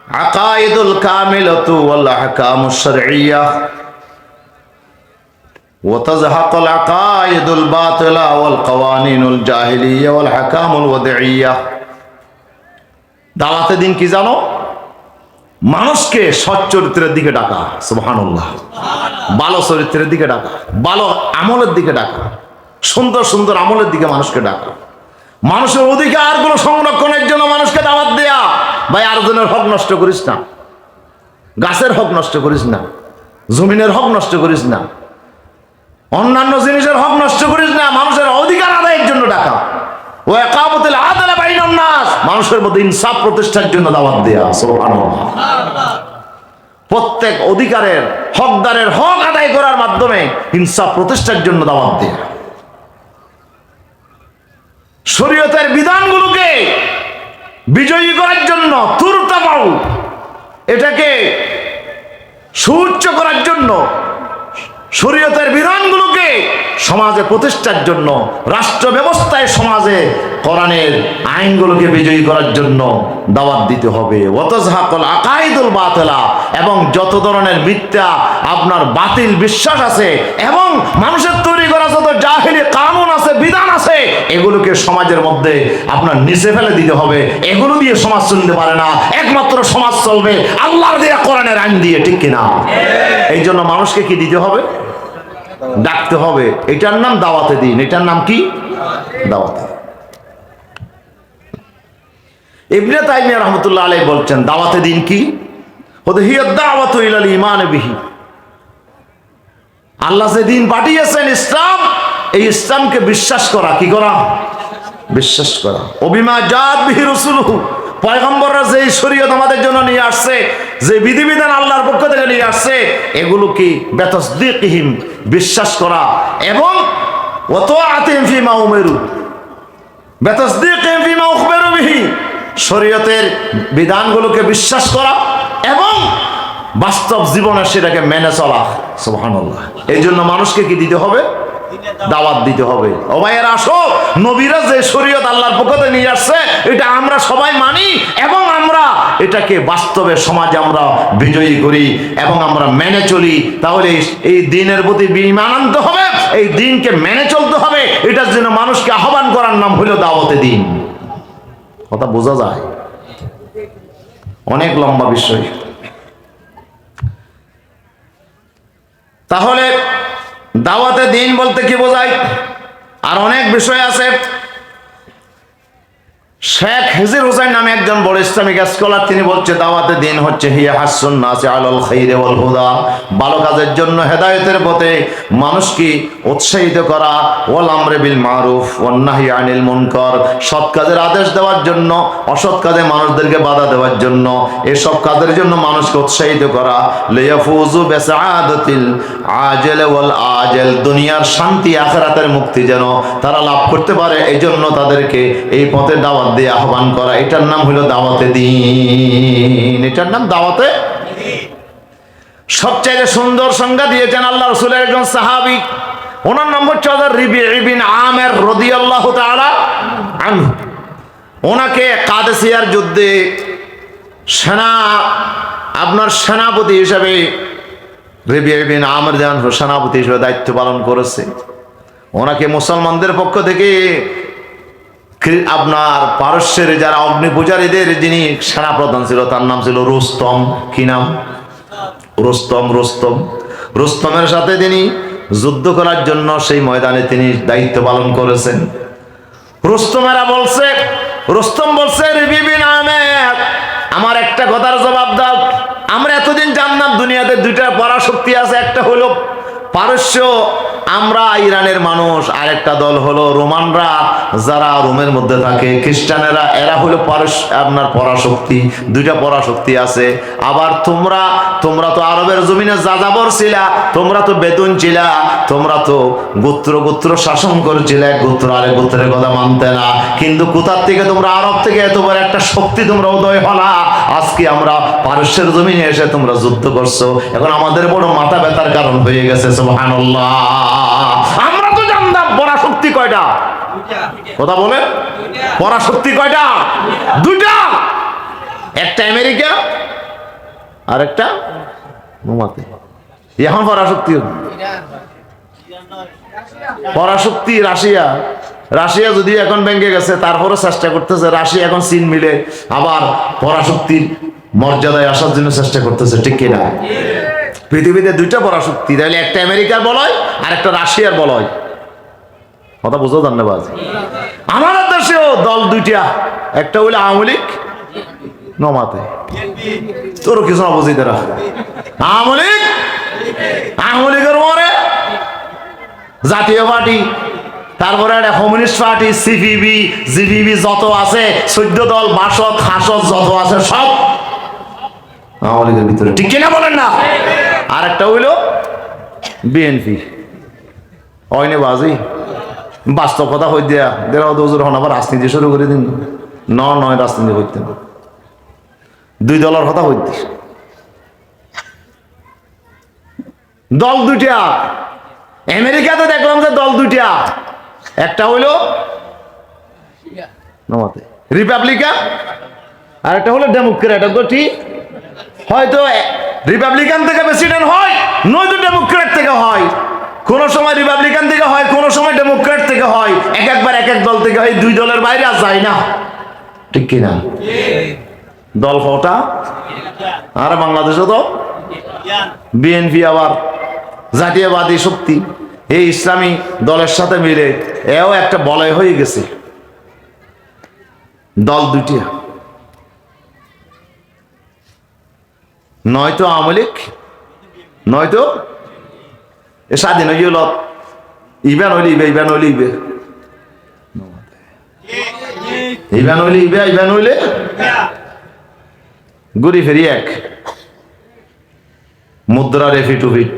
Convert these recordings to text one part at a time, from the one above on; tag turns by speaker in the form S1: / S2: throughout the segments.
S1: আকাইদুল কামিলাতু ওয়াল আহকামুশ শারঈয়্যাহ ওয়া তাযহাকুল আকাইদুল বাতিলা ওয়াল কাওয়ানিনুল জাহিলিয়্যাহ ওয়াল আহকামুল ওয়াদিইয়্যাহ। দাওয়াতে দিন কি জানো? মানুষকে সৎ চরিত্রের দিকে ডাকা, সুবহানাল্লাহ, ভালো চরিত্রের দিকে ডাকা, ভালো আমলের দিকে ডাকা, সুন্দর সুন্দর আমলের দিকে মানুষকে ডাকা, মানুষের অধিকারগুলো সংরক্ষণের জন্য মানুষকে দাওয়াত দেয়া। ভাই, আরেকজনের হক নষ্ট করিস না, গাছের হক নষ্ট করিস না, জমিনের হক নষ্ট করিস না, অন্যান্য জিনিসের হক নষ্ট করিস না, মানুষের অধিকার আদায়ের জন্য ডাকা। ও ইকামাতুল আদল বাইনান নাস, মানুষের মধ্যে ইনসাফ প্রতিষ্ঠার জন্য দাওয়াত দেয়া, সুবহানাল্লাহ। প্রত্যেক অধিকারের হকদারের হক আদায় করার মাধ্যমে ইনসাফ প্রতিষ্ঠার জন্য দাওয়াত দেয়া। শরীয়তের বিধানগুলোকে বিজয়ী করার জন্য, তুরতামাউ, এটাকে সুউচ্চ করার জন্য, শরীয়তের বিধানগুলোকে সমাজে প্রতিষ্ঠার জন্য, রাষ্ট্র ব্যবস্থায় সমাজে কোরআনের আইনগুলোকে বিজয়ী করার জন্য দাওয়াত দিতে হবে। ওয়াতাযহাকুল আকাইদুল বাতিলা, এবং যত ধরনের মিথ্যা আপনার বাতিল বিশ্বাস আছে এবং মানুষের তৈরি করা যত জাহিলি কানুন আছে, বিধান আছে, এগুলোকে সমাজের মধ্যে আপনার নিচে ফেলে দিতে হবে। এগুলো দিয়ে সমাজ চলতে পারে না, একমাত্র সমাজ চলবে আল্লাহর দেয়া কোরআনের আইন দিয়ে, ঠিক কিনা? এই জন্য মানুষকে কি দিতে হবে? ডাকতে হবে। এটার নাম দাওয়াতে দিন। এটার নাম কি? দাওয়াতে। ইবনে তাইমিয়া রাহমাতুল্লাহ আলাইহি বলছেন, দাওয়াতে দিন কি? হিয়া দাওয়াতু ইলাল ঈমান বিহি। আল্লাহ যে দিন পাঠিয়েছেন ইসলাম, এই ইসলামকে বিশ্বাস করা। কি করা? বিশ্বাস করা। ওবিমা জাত বিহি রাসূলুহু, পয়গম্বররা যে শরীয়ত আমাদের জন্য নিয়ে আসছে, যে বিধিবিধান আল্লাহর পক্ষ থেকে নিয়ে আসছে, এগুলো কি বিতাসদীকিহিম, বিশ্বাস করা, এবং ওয়াতাআতিহিম ফিমা উমিরু, বিতাসদীকিহিম ফিমা উখবিরু বিহি, শরীয়তের বিধানগুলোকে বিশ্বাস করা এবং বাস্তব জীবনে সেটাকে মেনে চলা, সুবহানাল্লাহ। এই জন্য মানুষকে কি দিতে হবে? দাওয়াত দিতে হবে। ও ভাইয়েরা, আসো, নবীরা যে শরীয়ত আল্লাহর পক্ষ থেকে নিয়ে আসছে, এটা আমরা সবাই মানি এবং আমরা এটাকে বাস্তবে সমাজে আমরা বিজয়ী করি এবং আমরা মেনে চলি। তাহলে এই দিনের প্রতি ঈমান আনতে হবে, এই দিনকে মেনে চলতে হবে। এটার জন্য মানুষকে আহ্বান করার নাম হলো দাওয়াতে দিন। কথা বোঝা যায়? অনেক লম্বা বিষয়। তাহলে দাওয়াতে দিন বলতে কি বোঝায়? আর অনেক বিষয় আছে। শেখ হিজির হুসাইন নামে একজন বড় ইসলামিক স্কলার, তিনি বলছে দাওয়াতে দিন হচ্ছে হিয়া হাসসুন নাসি আলাল খাইরি ওয়াল হুদা, ভালো কাজের জন্য, হেদায়েতের পথে মানুষকে উৎসাহিত করা, ওয়াল আমরি বিল মারুফ ওয়ান নাহি আনিল মুনকার, সৎ কাজের আদেশ দেওয়ার জন্য, অসৎ কাজে মানুষদেরকে বাধা দেওয়ার জন্য, এসব কাজের জন্য মানুষকে উৎসাহিত করা, লিয়াফুজু বিসাআদাতিল আজিল ওয়াল আজিল, দুনিয়ার শান্তি আখিরাতের মুক্তি যেন তারা লাভ করতে পারে, এই জন্য তাদেরকে এই পথে দাওয়াত দিয়ে আহ্বান করা। এটার নাম হলো দাওয়াতে দিন। এটার নাম দাওয়াতে। সবচেয়ে সুন্দর সংজ্ঞা দিয়েছেন আল্লাহ রাসূলের একজন সাহাবী, ওনার নাম হচ্ছে রবি ইবনে আমির রাদিয়াল্লাহু তাআলা আনহু। ওনাকে কাদেসিয়ার যুদ্ধে সেনাপতি হিসেবে রবি ইবনে আমির সেনাপতি হিসেবে দায়িত্ব পালন করেছে। ওনাকে মুসলমানদের পক্ষ থেকে আপনার পারস্যের যারা অগ্নি পূজারীদের যিনি সেনাপ্রধান ছিল, তার নাম ছিল রুস্তম। কি নাম? রুস্তমের সাথে তিনি যুদ্ধ করার জন্য সেই ময়দানে তিনি দায়িত্ব পালন করেছেন। রুস্তম বলছে রবি ইবনে আমির, আমার একটা কথার জবাব দাও। আমরা এতদিন জানলাম দুনিয়াতে দুইটা পরাশক্তি আছে, একটা হলো পারস্য, আমরা ইরানের মানুষ, আর একটা দল হলো রোমানরা, যারা রোমের মধ্যে থাকে, খ্রিস্টানেরা, এরা হলো আপনার পরাশক্তি। দুইটা পরাশক্তি আছে। আবার তোমরা তো আরবের জমিনে যাযাবর ছিলা, তোমরা তো বেদুন ছিলা, তোমরা তো গোত্র শাসন করেছিলে, এক গোত্র আরেক গোত্রের কথা মানতে না। কিন্তু কোথার থেকে তোমরা আরব থেকে এত বড় একটা শক্তি তোমরা উদয় হলা, আজকে আমরা পারস্যের জমিনে এসে তোমরা যুদ্ধ করছো, এখন আমাদের বড় মাথা ব্যথার কারণ হয়ে গেছে। সুবহানাল্লাহ। আমরা তো জানতাম পরাশক্তি কয়টা? কথা বলে, পরাশক্তি কয়টা? দুইটা। একটা আমেরিকা, আরেকটা নোমাতে। এখন পরাশক্তি পরাশক্তি রাশিয়া। রাশিয়া যদি এখন ভেঙে গেছে, তারপরে চেষ্টা করতেছে রাশিয়া এখন চীন মিলে আবার পরাশক্তির মর্যাদায় আসার জন্য চেষ্টা করতেছে, ঠিক কিনা? পৃথিবীতে দুইটা পরাশক্তি, তাহলে একটা আমেরিকার বলয় আর একটা রাশিয়ার বলয়। কথা বুঝো? ধন্যবাদ। আমাদের দেশেও দল দুইটা, একটা হইলো আওয়ামী লীগ, নমাতে তোর কিছু না বুঝিতে রাখ। আওয়ামী লীগের পরে জাতীয় পার্টি, তারপরে একটা কমিউনিস্ট পার্টি, সিপিবি, জিপিবি যত আছে 14 দল, বাসদ হাসদ যত আছে সব আওয়ামী লীগের ভিতরে, ঠিক কিনা বলেন না? আর একটা হইল বিএনপি। হয়নি বাজি বাস্তব কথা হই দিয়া দেড় দোজোর হন আবার রাজনীতি শুরু করে দিন। নয় রাজনীতি করতে না, দুই দলের কথা হইতে। দল দুইটা আমেরিকাতে দেখলাম যে দল দুইটা, একটা হইল রিপাবলিকান আর একটা হলো ডেমোক্রেট। ঠিক, হয়তো রিপাবলিকান থেকে প্রেসিডেন্ট হয়, নয়তো ডেমোক্রেট থেকে হয়। কোন সময় রিপাবলিকান থেকে হয়, কোন সময় ডেমোক্রেট থেকে হয়, একবার এক এক দল থেকে হয়। দুই দলের বাইরে আর যায় না, ঠিক কিনা? দল কটা? আর বাংলাদেশে তো বিএনপি আবার জাতীয়বাদী শক্তি, এই ইসলামী দলের সাথে মিলে এও একটা বলয় হয়ে গেছে। দল দুইটা, নয়তো আওয়ামী লীগ নয়তো স্বাধীন হয়ে গেল। ইভেন হইলে ইবে, ইভেন হইলে ইবে, ইভেন হইলে ইবে, ইভেন হইলে ঘুরি ফেরি এক। মুদ্রার এফিডেভিট,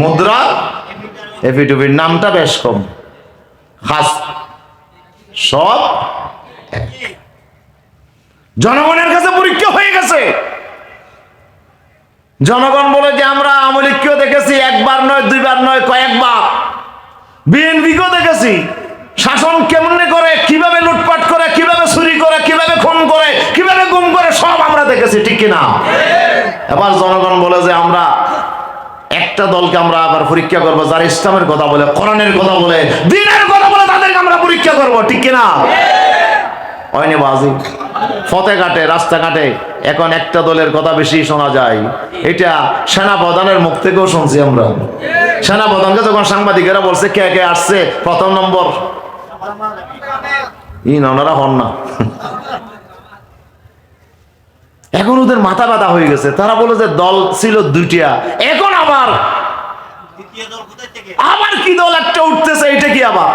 S1: মুদ্রা এফিডেভিট নামটা বেশ কম, খাস সব জনগণের কাছে পরীক্ষা হয়ে গেছে। জনগণ বলে যে আমরা আওয়ামী লীগকেও দেখেছি, একবার নয় দুইবার নয় কয়েকবার, বিএনপিকেও দেখেছি শাসন কেমনে করে, কিভাবে লুটপাট করে, কিভাবে চুরি করে, কিভাবে খুন করে, কিভাবে গুম করে, সব আমরা দেখেছি, ঠিক কিনা? এবার জনগণ বলে যে আমরা একটা দলকে আমরা আবার পরীক্ষা করবো, যারা ইসলামের কথা বলে, কোরআনের কথা বলে, দ্বীনের কথা বলে, তাদেরকে আমরা পরীক্ষা করবো, ঠিক কিনা? হয়নি বাজি? পথে ঘাটে রাস্তাঘাটে এখন একটা দলের কথা বেশি শোনা যায়। এটা সেনা প্রধানের মুখ থেকেও শুনছি আমরা। সেনা প্রধানকে যখন সাংবাদিকেরা বলছে কে কে আসছে প্রথম নম্বর, ওনারা হন না। এখন ওদের মাথা ব্যথা হয়ে গেছে। তারা বলে যে দল ছিল দুইটা, এখন আবার কি দল একটা উঠতেছে, এটা কি আবার?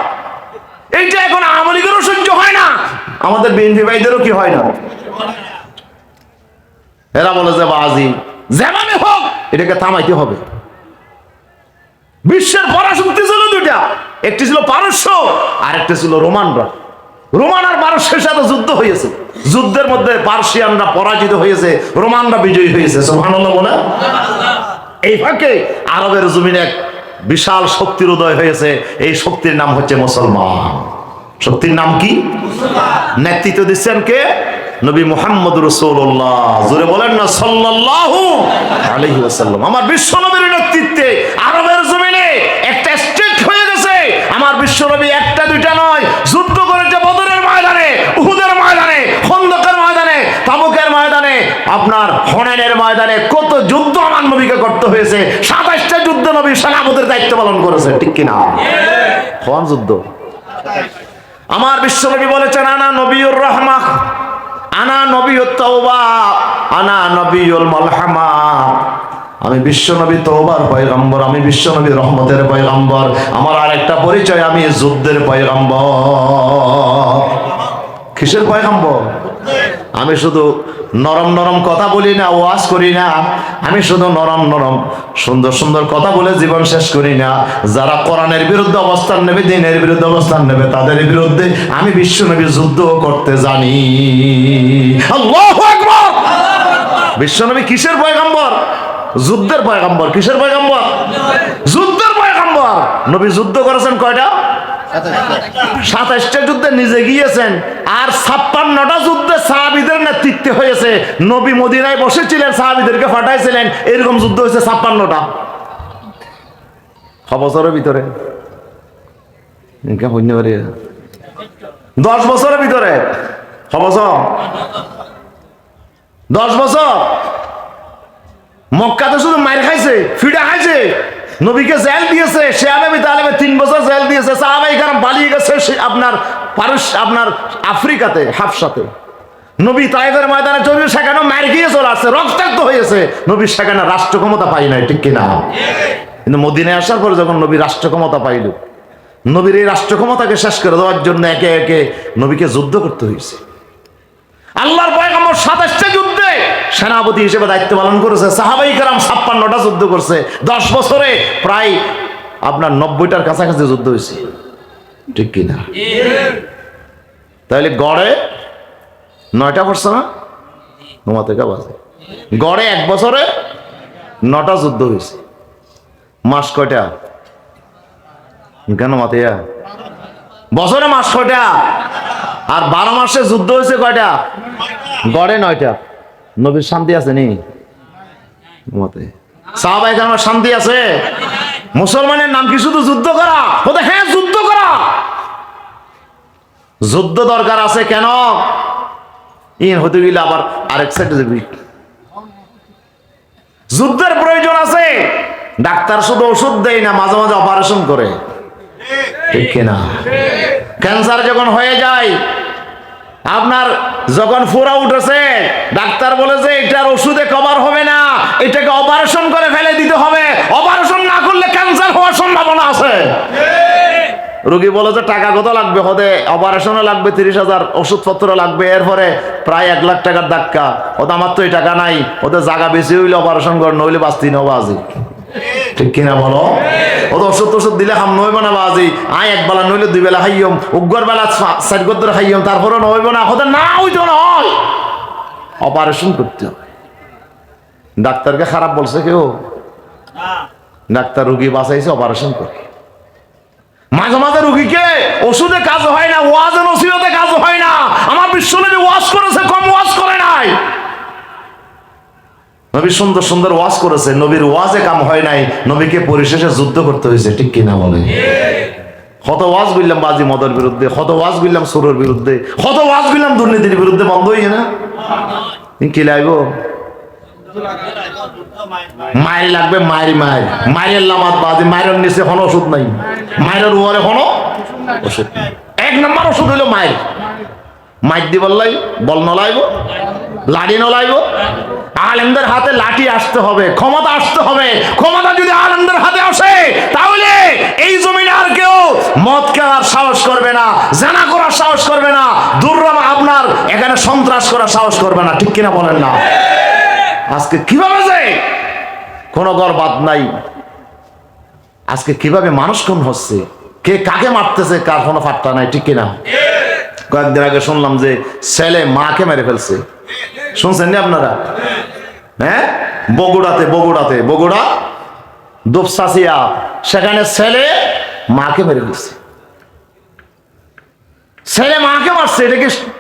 S1: এইটা এখন আওয়ামী লীগেরও সহ্য হয় না, আমাদের বিএনপি ভাইদেরও কি হয় না। এরা বলে যে বাজি যেভাবে হোক এটাকে থামাইতে হবে। বিশ্বের পরাশক্তি ছিল দুইটা, একটি ছিল পারস্য আর একটা ছিল রোমানরা। রোমান আর পারস্যের সাথে যুদ্ধ হয়েছে, যুদ্ধের মধ্যে পার্সিয়ানরা পরাজিত হয়েছে, রোমানরা বিজয়ী হয়েছে। সুবহানাল্লাহ বলে। এই ফাঁকে আরবের জমিনে এক বিশাল শক্তির উদয় হয়েছে। এই শক্তির নাম হচ্ছে মুসলমান। শক্তির নাম কি? নেতৃত্ব দিচ্ছেন কে? নবী মুহাম্মদ রাসূলুল্লাহ। জোরে বলেন না সাল্লাল্লাহু আলাইহি ওয়াসাল্লাম। আমার বিশ্ব নবীর নেতৃত্বে আরবের জমিনে একটা স্টেট হয়ে গেছে। আমার বিশ্ব নবী একটা দুইটা নয়, যুদ্ধ করেছে বদরের ময়দানে, উহুদের ময়দানে, খন্দকের ময়দানে, তাবুকের ময়দানে, আপনার হুনাইনের ময়দানে। কত যুদ্ধ আমার নবীকে করতে হয়েছে। 27টা যুদ্ধ নবী সেনাপতির দায়িত্ব পালন করেছে, ঠিক কিনা? কোন যুদ্ধ? আমার বিশ্ব নবী বলেছেন আনা নবিয়ুর রাহমাহ, আনা নবিয়ুত তাওবা, আনা নবিয়ুল মালহামা। আমি বিশ্ব নবী তওবার পয়গম্বর, আমি বিশ্ব নবী রহমতের পয়গম্বর। আমার আরেকটা পরিচয়, আমি যুদ্ধের পয়গম্বর। কিসের পয়গম্বর? আমি শুধু নরম নরম কথা বলি না, ওয়াজ করি না। আমি শুধু নরম নরম সুন্দর সুন্দর কথা বলে জীবন শেষ করি না। যারা কোরআনের বিরুদ্ধে অবস্থান নেবে, দ্বীনের বিরুদ্ধে অবস্থান নেবে, তাদের বিরুদ্ধে আমি বিশ্ব নবী যুদ্ধ করতে জানি। আল্লাহু আকবার। বিশ্ব নবী কিসের পয়গম্বর? যুদ্ধের পয়গম্বর। কিসের পয়গম্বর? যুদ্ধের পয়গম্বর। নবী যুদ্ধ করেছেন কয়টা? 27টা যুদ্ধে নিজে গিয়েছেন, আর 56টা যুদ্ধে সাহাবীদের নেতৃত্বে হয়েছে। শেষে নবী মদিনায় বসেছিলেন, সাহাবীদেরকে পাঠাইছিলেন, এরকম যুদ্ধ হয়েছে 56টা 6 বছরের ভিতরে। 10 বছরের ভিতরে 6 বছর 10 বছর মক্কাতে শুধু মাইর খাইছে, ফিডা খাইছে, নবীকে জেল দিয়েছে, শেয়াবে আবি তালেবে 3 বছর জেল দিয়েছে, সাহাবায়ে কেরাম পালিয়ে গেছে আপনার আপনার আফ্রিকাতে, হাফসাতে। নবী তায়েফের ময়দানে চলে সেখানে মার গিয়ে চলে আসছে, রক্তাক্ত হয়েছে, নবী সেখানে রাষ্ট্র ক্ষমতা পাই নাই, ঠিক কিনা? কিন্তু মদিনায় আসার পরে যখন নবী রাষ্ট্র ক্ষমতা পাইল, নবীর এই রাষ্ট্র ক্ষমতাকে শেষ করে দেওয়ার জন্য একে একে নবীকে যুদ্ধ করতে হয়েছে। আল্লাহর পয়গম্বর 27টা যুদ্ধে সেনাপতি হিসেবে দায়িত্ব পালন করেছে, সাহাবায়ে কেরাম 56টা যুদ্ধ করছে, 10 বছরে প্রায় আপনার 90টার কাছাকাছি যুদ্ধ হয়েছে, ঠিক কিনা? তাহলে গড়ে 9টা পড়ছে না, ঘুমাতে কা বাজে, গড়ে 1 বছরে 9টা যুদ্ধ হয়েছে। মাস কয়টা? কেন মাতিয়া বছরে মাস কয়টা? আর 12 মাসে যুদ্ধ হয়েছে কয়টা? গড়ে 9টা। নবীর শান্তি আছে নি? সাহাবায়ে কেরামের শান্তি আছে? মুসলমানের নাম কি শুধু যুদ্ধ করা? বলতে হ্যাঁ যুদ্ধ করা, যুদ্ধ দরকার আছে। কেন? ইন হতে গেলে আবার আরেক সাইডে যাবি, যুদ্ধের প্রয়োজন আছে। ডাক্তার শুধু ওষুধ দেয় না, মাঝে মাঝে অপারেশন করে, ঠিক কিনা? ক্যান্সার যখন হয়ে যায়, আপনার যখন ফোড়া উঠেছে, ডাক্তার বলে যে এটার ওষুধে কভার হবে না, এটাকে অপারেশন করে ফেলে দিতে হবে, অপারেশন না করলে ক্যান্সার হওয়ার সম্ভাবনা আছে। রোগী বলে যে টাকা কত লাগবে? হতে অপারেশনে লাগবে 30,000, ওষুধপত্র লাগবে, এরপরে প্রায় 1 লাখ টাকার ধাক্কা। ওটা আমার তো এই টাকা নাই, ওদের জায়গা বেশি হইলে অপারেশন করে, নইলে বাঁচতি না বাজি, ঠিক কিনা বলো? ও তো ওষুধ টষুধ দিলে হাম নইব না বাজি, আয় 1 বেলা নইলে 2 বেলা খাইয়ম, উগ্গর বেলা 4 গদ্দর খাইয়ম, তারপরে নইব না, হতে না হইতো না, হয় অপারেশন করতে হবে। ডাক্তারকে খারাপ বলছে কেউ? ডাক্তার রুগী বাঁচাইছে অপারেশন করে। মাঝে মাঝে রুগীকে ওষুধে কাজ হয় না, ওয়াজে নসিহতে কাজ হয় না। আমার বিশ্বনবী ওয়াজ করেছে, কম ওয়াজ করে নাই। নবী সুন্দর সুন্দর ওয়াজ করেছে, নবীর ওয়াজে কাম হয় নাই, নবীকে পরিশেষে যুদ্ধ করতে হয়েছে, ঠিক কিনা বলে? কত ওয়াজ বললাম বাজি মদের বিরুদ্ধে, কত ওয়াজ বললাম সুরের বিরুদ্ধে, কত ওয়াজ বললাম দুর্নীতির বিরুদ্ধে, বন্ধ হইছে না? কি লাগবো? মায়ের লাগবে, মায়ের মায়ের মায়ের লামাত বাজে, মায়ের নিচে কোনো ওষুধ নাই, মায়ের উপরে কোনো ওষুধ। 1 নম্বর ওষুধ হইল মায়ের। মাইর দি বললাই বল নলাইব, লাঠি নলাইব। আলেমদের হাতে লাঠি আসতে হবে, ক্ষমতা আসতে হবে। ক্ষমতা যদি আলেমদের হাতে আসে, তাহলে এই জমিনে আর কেউ মদ খাওয়ার সাহস করবে না, জানা করার সাহস করবে না, দুর্রাম আপনার এখানে সন্ত্রাস করার সাহস করবে না, ঠিক কিনা বলেন না? আজকে কিভাবে যে কোনো গরবাদ নাই, আজকে কিভাবে মানুষ খুন হচ্ছে, কে কাকে মারতেছে, কার কোনো ফাট্টা নাই, ঠিক কিনা? কয়েকদিন আগে শুনলাম যে ছেলে মাকে মেরে ফেলছে, শুনছেন না আপনারা? হ্যাঁ, বগুড়া দুপসাসিয়া, সেখানে ছেলে মাকে মেরে ফেলছে। ছেলে মাকে মারছে,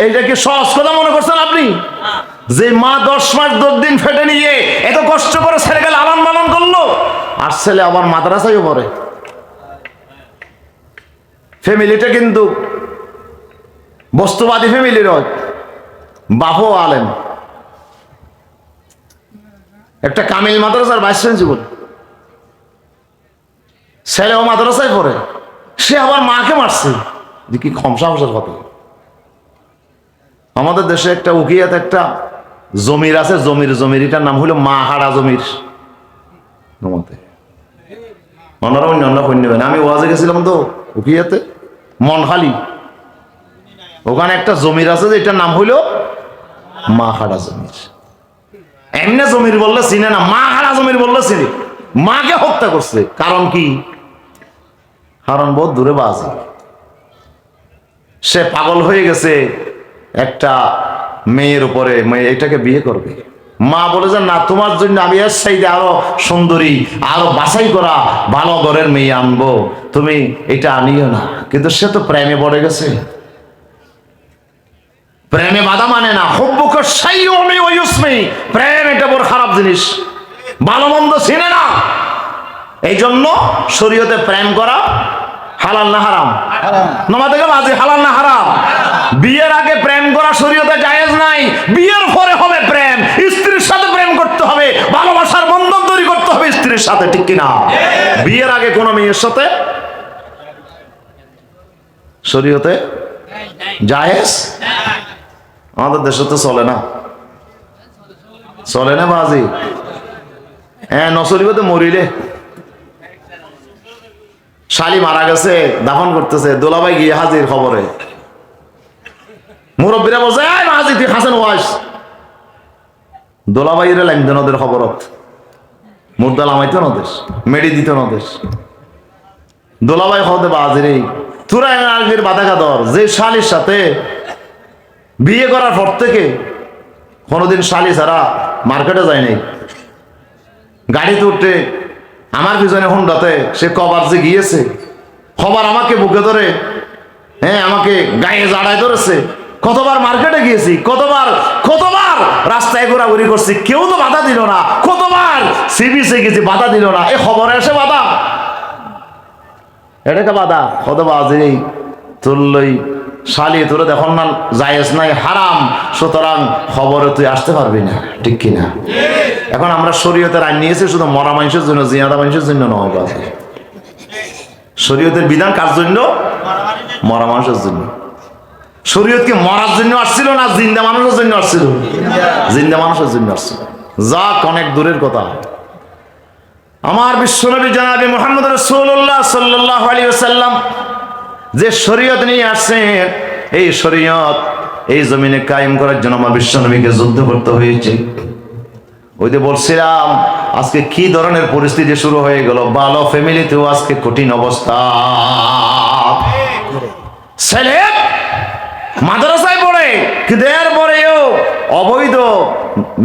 S1: এটা কি সহজ কথা মনে করছেন আপনি? যে মা 10 মাস 10 দিন ফেটে নিয়ে এত কষ্ট করে ছেলেকে লালন পালন করলো, আর ছেলে আবার মাদ্রাসায় পড়ে। ফ্যামিলিটা কিন্তু বস্তুবাদী ফ্যামিলির, বাপও আলেম, একটা কামিল মাদ্রাসার ভাইস প্রিন্সিপাল, ছেলেও মাদ্রাসায় পড়ে, সে আবার মাকে মারছে। কি খমসামসার কথা। আমাদের দেশে একটা উকিয়াত একটা জমির আছে, জমিরটার নাম হলো মাহারা জমির। ওনারা অন্য কই নেবেন। আমি ওয়াজে গেছিলাম তো উকিয়াতে, মনখালি, ওখানে একটা জমির আছে, যেটার নাম হইল মাহারা জমির। এমনি জমির বললে চিনে না, মাহারা জমির বললে চিনি। মাকে হত্যা করছে, কারণ কি? কারণ বহুত দূরে বাজে, সে পাগল হয়ে গেছে একটা মেয়ের উপরে, মেয়ে এটাকে বিয়ে করবে। মা বলে যে না, তোমার জন্য আমি এর সাইডে আরো সুন্দরী, আরো বাছাই করা ভালো ঘরের মেয়ে আনবো, তুমি এটা আনিও না। কিন্তু সে তো প্রেমে পড়ে গেছে, প্রেমে বাধা মানে না। হুব্বুকা শাইউমি ওয়া ইউসমি, প্রেম এটা বড় খারাপ জিনিস, ভালো মন্দ চিনে না। এই জন্য শরীয়তে প্রেম করা হালাল না হারাম? নামাজ থেকে বাজি হালাল না হারাম? বিয়ের আগে প্রেম করা শরীয়তে জায়েজ নাই, বিয়ের পরে হবে প্রেম। স্ত্রীর সাথে প্রেম করতে হবে, ভালোবাসার বন্ধন তৈরি করতে হবে স্ত্রীর সাথে, ঠিক কিনা? বিয়ের আগে কোনো মেয়ের সাথে শরীয়তে জায়েজ? আমাদের দেশে তো চলে না, চলে না বাজি। হ্যাঁ, নচলিব তো মরিলে। শালি মারা গেছে, দাফন করতেছে, দোলাভাই গিয়ে হাজির খবরে। মুরব্বীরা বলছে, আয় মাঝি তুই হাসেন ওয়াস। দোলাভাইরে লাগতো নদের খবরত, মুর্দা লামাইতো নদেশ, মেডি দিত নদেশ। দোলাভাই হতে বাজিরে তোরা আগের বাধা কাদর, যে শালির সাথে বিয়ে করার পর থেকে কোনোদিন শালি ছাড়া মার্কেটে যায় নাই, গাড়িতে উঠে আমার পিছনে হুন্ডাতে সে কবার যে গিয়েছে, খবর আমাকে বুকে ধরে, হ্যাঁ আমাকে গায়ে জাড়ায় ধরেছে। কতবার মার্কেটে গিয়েছি, কতবার রাস্তায় ঘোরাঘুরি করছি, কেউ তো বাধা দিল না। কতবার সিবিসে গেছি, বাধা দিল না। এই খবরে এসে বাধা, এটাকে বাধা। কত বাজে তুললই শালি, তোরা দেখুন না জায়েজ নাই, হারাম, সুতরাং খবরে তুই আসতে পারবি না, ঠিক কিনা? এখন আমরা শরীয়তের আইন নিয়েছি শুধু মরা মানুষের জন্য, জিয়াদা মানুষের জন্য নয়। বাজে শরীয়তের বিধান কার জন্য? মরা মানুষের জন্য। শরীয়ত কি মরার জন্য আসছিল না জিন্দা মানুষের জন্য আসছিল? জিন্দা মানুষের জন্য আসছিল। যাক, অনেক দূরের কথা। আমার বিশ্বনবী জনাবে মুহাম্মদ রাসূলুল্লাহ সাল্লাল্লাহু আলাইহি ওয়াসাল্লাম যে শরীয়ত নিয়ে আসছেন, এই শরীয়ত এই জমিনে কায়েম করার জন্য আমার বিশ্বনবীকে যুদ্ধ করতে হয়েছে। ওই যে বলছিলাম আজকে কি ধরনের পরিস্থিতি শুরু হয়ে গেল। ভালো ফ্যামিলিতেও আজকে কঠিন অবস্থা। ছেলে মাদ্রাসায় পড়ে, কিন্তু এরপরেও অবৈধ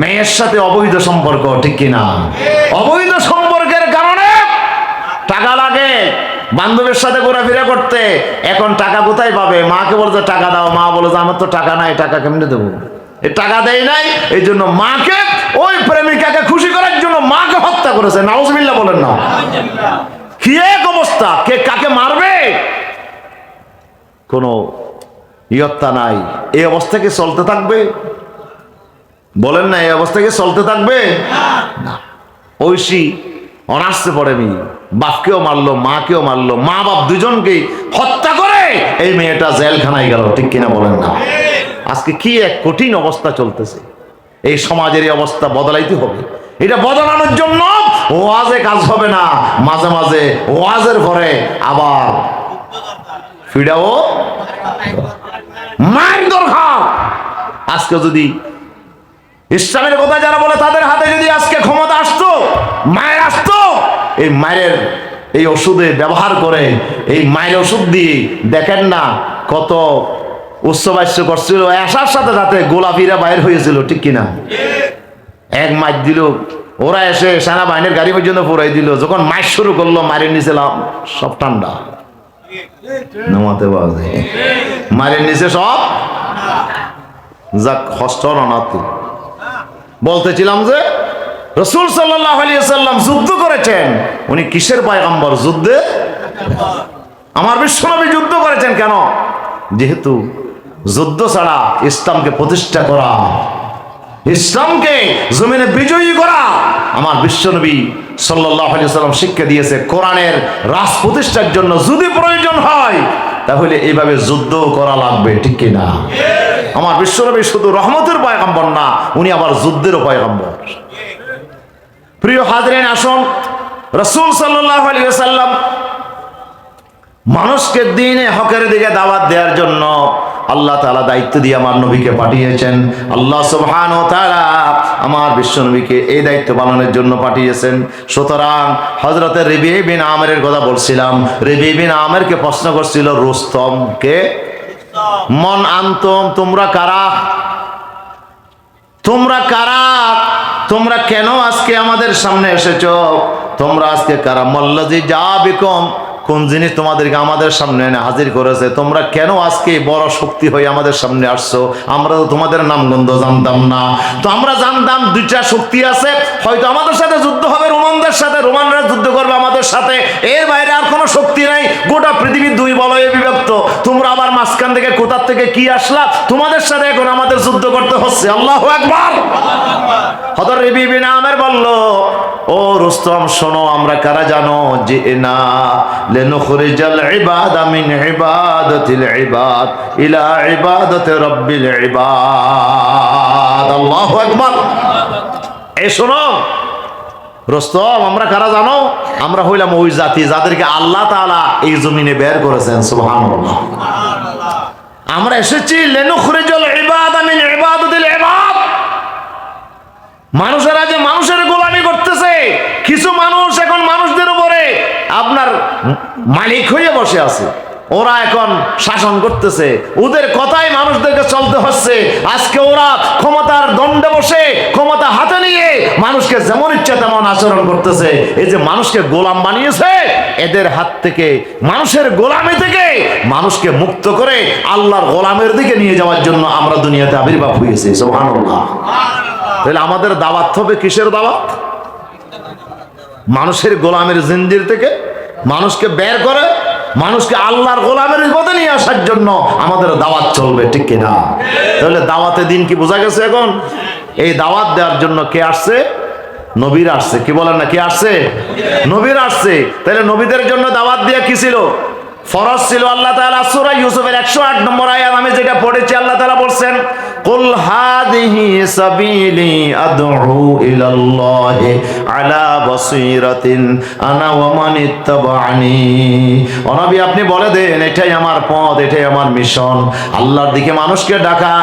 S1: মেয়ের সাথে অবৈধ সম্পর্ক, ঠিক কিনা? অবৈধ সম্পর্কের কারণে টাকা লাগে বান্ধবের সাথে ঘোরাফেরা করতে। এখন টাকা কোথায় পাবে? মাকে বলছে টাকা দাও, মা বলে যে আমার তো টাকা নাই, টাকা কেমনে দেবো? এই টাকা দেয় নাই, এই জন্য মাকে, ওই প্রেমিকাকে খুশি করার জন্য মাকে হত্যা করেছে। নাউজুবিল্লাহ বলেন না? কি এক অবস্থা! কে কাকে মারবে কোনো ইয়ত্তা নাই। এই অবস্থা কি চলতে থাকবে? বলেন না, এই অবস্থা কি চলতে থাকবে? না। ঐশী অনার্সে পড়ে মেয়ে, বাপকেও মারলো, মাকেও মারলো, মা বাপ দুজনকে হত্যা করে এই মেয়েটা জেলখানায় গেল, ঠিক কিনা বলেন না? আজকে কি এক কঠিন অবস্থা চলতেছে। এই সমাজের এই অবস্থা বদলাইতে হবে। এটা বদলানোর জন্য ওয়াজে কাজ হবে না, মাঝে মাঝে ওয়াজের পরে আবার ফিডাও মায়ের দরকার। আজকে যদি ইসলামের কথা যারা বলে তাদের হাতে যদি আজকে ক্ষমতা আসতো, মায়ের আসতো, এই মায়ের এই ওষুধে ব্যবহার করে, এই মায়ের ওষুধ দিয়ে দেখেন না কত উচ্চবাস্য করছিল, আসার সাথে সাথে গোলাপিরা বাইর হয়েছিল, ঠিক কিনা? এক মাইর দিল, ওরা এসে সেনাবাহিনীর গাড়ি পর্যন্ত পুরাই দিল। যখন মাইর শুরু করলো, মায়ের নিচে সব ঠান্ডা, নামাতে বাজে মায়ের নিচে সব। যাক, হস্ত অনাথ। বলতেছিলাম যে রাসূল সাল্লাল্লাহু আলাইহি ওয়াসাল্লাম যুদ্ধ করেছেন। উনি কিসের পয়গম্বর? যুদ্ধে। আমার বিশ্বনবী যুদ্ধ করেছেন কেন? যেহেতু যুদ্ধ ছাড়া ইসলামকে প্রতিষ্ঠা করা, ইসলামকে জমিনে বিজয়ী করা আমার বিশ্বনবী সাল্লাল্লাহু আলাইহি ওয়াসাল্লাম শিক্ষা দিয়েছে। কোরআনের রাজ প্রতিষ্ঠার জন্য যদি প্রয়োজন হয় তাহলে এইভাবে যুদ্ধ করা লাগবে, ঠিক কিনা? আমার বিশ্বনবী শুধু রহমতের পয়গম্বর না, উনি আবার যুদ্ধেরও পয়গম্বর। প্রিয় হাজরিন, আসুন, রাসূল সাল্লাল্লাহু আলাইহি ওয়াসাল্লাম মানুষকে দ্বীনে হকের দিকে দাওয়াত দেওয়ার জন্য আল্লাহ তাআলা দায়িত্ব দিয়ে আমার নবীকে পাঠিয়েছেন। আল্লাহ সুবহানাহু ওয়া তাআলা আমার বিশ্বনবীকে এই দায়িত্ব পালনের জন্য পাঠিয়েছেন। সুতরাং হযরত রবীঈ বিন আমিরের কথা বলছিলাম। রবীঈ বিন আমিরকে প্রশ্ন করছিল রুস্তম কে, মন আনতুম, তোমরা কারা? তোমরা কারা? তোমরা কেন আজকে আমাদের সামনে এসেছো? তোমরা আজকে কারা? মাল্লাযী জা বিকুম, কোন জিনিস তোমাদেরকে আমাদের সামনে এনে হাজির করেছে, তোমরা কেন আজকে বড় শক্তি হয়ে আমাদের সামনে আসছো? আমরা তো তোমাদের নামগন্ধ জানতাম না। তো আমরা জানতাম দুইটা শক্তি আছে, হয়তো আমাদের সাথে যুদ্ধ হবে রোমানদের সাথে, রোমানরা যুদ্ধ করবে আমাদের সাথে, এর বাইরে আর কোনো শক্তি নাই। গোটা পৃথিবী দুই বলয়ে বিভক্ত, তোমরা আবার মাঝখান থেকে কোথার থেকে কি আসলা? তোমাদের সাথে এখন আমাদের যুদ্ধ করতে হচ্ছে। আল্লাহু আকবার। হযরত রবি বিন আমের বলল, ও রুস্তম শোনো, আমরা কারা জানো? যে না লিনুখরিজাল ইবাদা মিন ইবাদাতিল ইবাদ ইলা ইবাদাতি রাব্বিল ইবাদ। আল্লাহু আকবার। এই শোনো রুস্তম, আমরা কারা জানো? আমরা হইলাম ওই জাতি যাদেরকে আল্লাহ তাআলা এই জমিনে বের করেছেন। সুবহানাল্লাহ। আমরা এসেছি লিনুখরিজাল ইবাদা মিন ইবাদাতিল ইবাদ। মানুষেরা যে মানুষের গোলামি করতেছে, কিছু মানুষ এখন মানুষদের উপরে আপনার মালিক হয়ে বসে আছে, ওরা এখন শাসন করতেছে, ওদের কথাই মানুষদেরকে চলতে হচ্ছে। আজকে ওরা ক্ষমতার দণ্ডে বসে ক্ষমতা হাতে নিয়ে মানুষকে যেমন ইচ্ছা তেমন আচরণ করতেছে। এই যে মানুষকে গোলাম বানিয়েছে, এদের হাত থেকে, মানুষের গোলামি থেকে মানুষকে মুক্ত করে আল্লাহর গোলামের দিকে নিয়ে যাওয়ার জন্য আমরা দুনিয়াতে আবির্ভাব হয়েছি। সুবহানাল্লাহ। তাহলে আমাদের দাওয়াত হবে কিসের দাওয়াত? মানুষের গোলামের জিঞ্জির থেকে মানুষকে বের করে মানুষকে আল্লাহর গোলামের পথে নিয়ে আসার জন্য আমাদের দাওয়াত চলবে, ঠিক কিনা? তাহলে দাওয়াতে দিন কি বোঝা গেছে এখন? এই দাওয়াত দেওয়ার জন্য কে আসছে? নবীরা আসছে। কি বলেন না? কে আসছে? নবীরা আসছে। তাহলে নবীদের জন্য দাওয়াত দিয়া কি ছিল? ফরজ ছিল। আল্লাহ তাআলা সূরা ইউসুফের 108 নম্বর আয়াত আমি যেটা পড়েছি, আল্লাহ তাআলা বলছেন, কুল হাদিহি সাবিলি আদউ ইলাল্লাহি আলা বাসীরাতিন আনা ওয়া মান ইত্তাবা'নি। ও নবী, আপনি বলে দেন, এটাই আমার পথ, এটাই আমার মিশন, আল্লাহর দিকে মানুষকে ডাকা।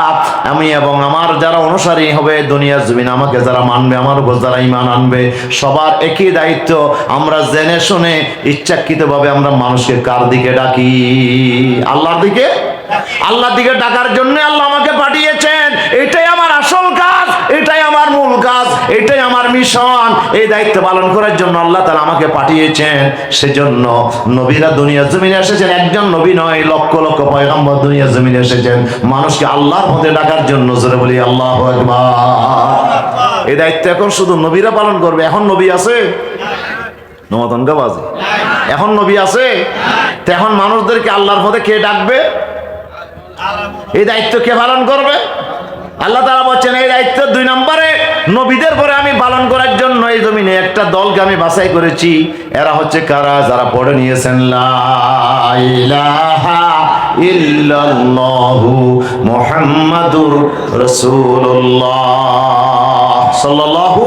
S1: আমি এবং আমার যারা অনুসারী হবে দুনিয়ার জমিনে, আমাকে যারা মানবে, আমার উপর যারা ঈমান আনবে, সবার একই দায়িত্ব। আমরা জেনে শুনে ইচ্ছাকৃতভাবে আমরা মানুষকে কার দিকে ডাকি? আল্লাহর দিকে। আল্লাহর দিকে ডাকার জন্য আল্লাহ আমাকে পাঠিয়েছেন। এটাই আমার আসল কাজ, এটাই আমার মূল কাজ, এটাই আমার মিশন। এই দায়িত্ব পালন করার জন্য আল্লাহ তাআলা আমাকে পাঠিয়েছেন। সেজন্য নবীরা দুনিয়ার জমিনে এসেছেন। একজন নবী নয়, লক্ষ লক্ষ পয়গম্বর দুনিয়ার জমিনে এসেছেন মানুষকে আল্লাহর পথে ডাকার জন্য। জোরে বলি আল্লাহু আকবার। এই দায়িত্ব এখন শুধু নবীরা পালন করবে। এখন নবী আছে? নমাতঙ্গাবাজি। এখন নবী আছে? তো এখন মানুষদেরকে আল্লাহর পথে কে ডাকবে? এই দায়িত্ব কে পালন করবে? আল্লাহ তাআলা বলছেন, এই দায়িত্ব 2 নম্বরে নবীদের পরে আমি পালন করার জন্য এই জমিনে একটা দলকে আমি বাছাই করেছি। এরা হচ্ছে কারা? যারা পড়ে নিয়েছেন লা ইলাহা ইল্লাল্লাহু মুহাম্মাদুর রাসূলুল্লাহ সাল্লাল্লাহু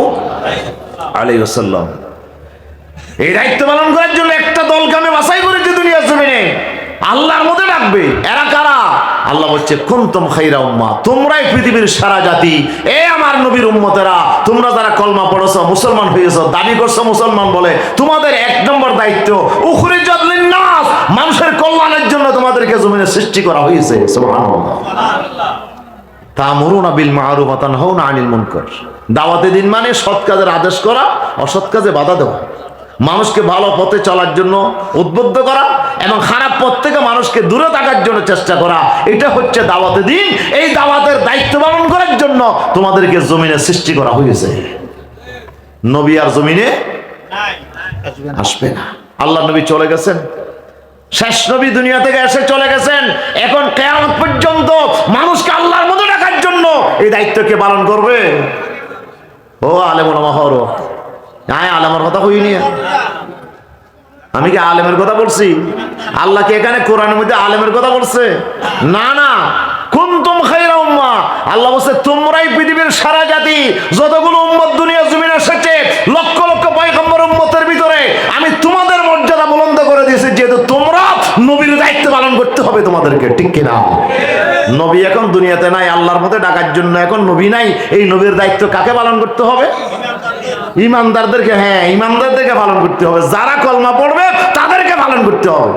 S1: আলাইহি ওয়াসাল্লাম। এই দায়িত্ব পালন করার জন্য একটা দলকে আমি বাছাই করেছি দুনিয়ার জমিনে, আল্লাহর মধ্যে ডাকবে। এরা কারা? আল্লাহ বলছে, কুনতুম খায়রা উম্মাহ, তোমরাই পৃথিবীর সারা জাতি। এ আমার নবীর উম্মতেরা, তোমরা যারা কলমা পড়েছো, মুসলমান হয়েছো, দাবি করছো মুসলমান বলে, তোমাদের 1 নম্বর দায়িত্ব উখরিজাত লিন-নাস, মানুষের কল্যাণের জন্য তোমাদেরকে জমিনে সৃষ্টি করা হয়েছে। সুবহানাল্লাহ। তা'মুরুনা বিল মা'রুফ ওয়া তানহাউনা আনিল মুনকার। দাওয়াতে দিন মানে সৎ কাজের আদেশ করা, অসৎ কাজে বাধা দেওয়া, মানুষকে ভালো পথে চলার জন্য উদ্বুদ্ধ করা এবং খারাপ পথ থেকে মানুষকে দূরে থাকার জন্য চেষ্টা করা। এটা হচ্ছে দাওয়াতে দিন। এই দাওয়াতের দায়িত্ব পালন করার জন্য তোমাদেরকে জমিনে সৃষ্টি করা হয়েছে। নবী আর জমিনে আসবে না। আল্লাহ নবী চলে গেছেন, শেষ নবী দুনিয়া থেকে এসে চলে গেছেন। এখন কিয়ামত পর্যন্ত মানুষকে আল্লাহর মধ্যে রাখার জন্য এই দায়িত্ব কে পালন করবে? ও আলেম ওলামা হরো, আলেমের কথা কইনি, আমি কি আলেমের কথা বলছি? আল্লাহ কি এখানে কোরআনের মধ্যে আলেমের কথা বলছে? না না, কুনতুম খায়রা উম্মাহ, আল্লাহ বলছে তোমরাই পৃথিবীর সারা জাতি। যতগুলো উম্মত দুনিয়া জমিনে এসেছে, লক্ষ লক্ষ পয়গম্বর উম্মতের ভিতরে আমি তোমাদের মর্যাদা বুলন্দ করে দিয়েছি, যেহেতু তোমরা নবীর দায়িত্ব পালন করতে হবে তোমাদেরকে, ঠিক কিনা? নবী এখন দুনিয়াতে নাই, আল্লাহর মধ্যে ডাকার জন্য এখন নবী নাই। এই নবীর দায়িত্ব কাকে পালন করতে হবে? ইমানদারদেরকে। হ্যাঁ, ইমানদারদেরকে পালন করতে হবে। যারা কলমা পড়বে তাদেরকে পালন করতে হবে।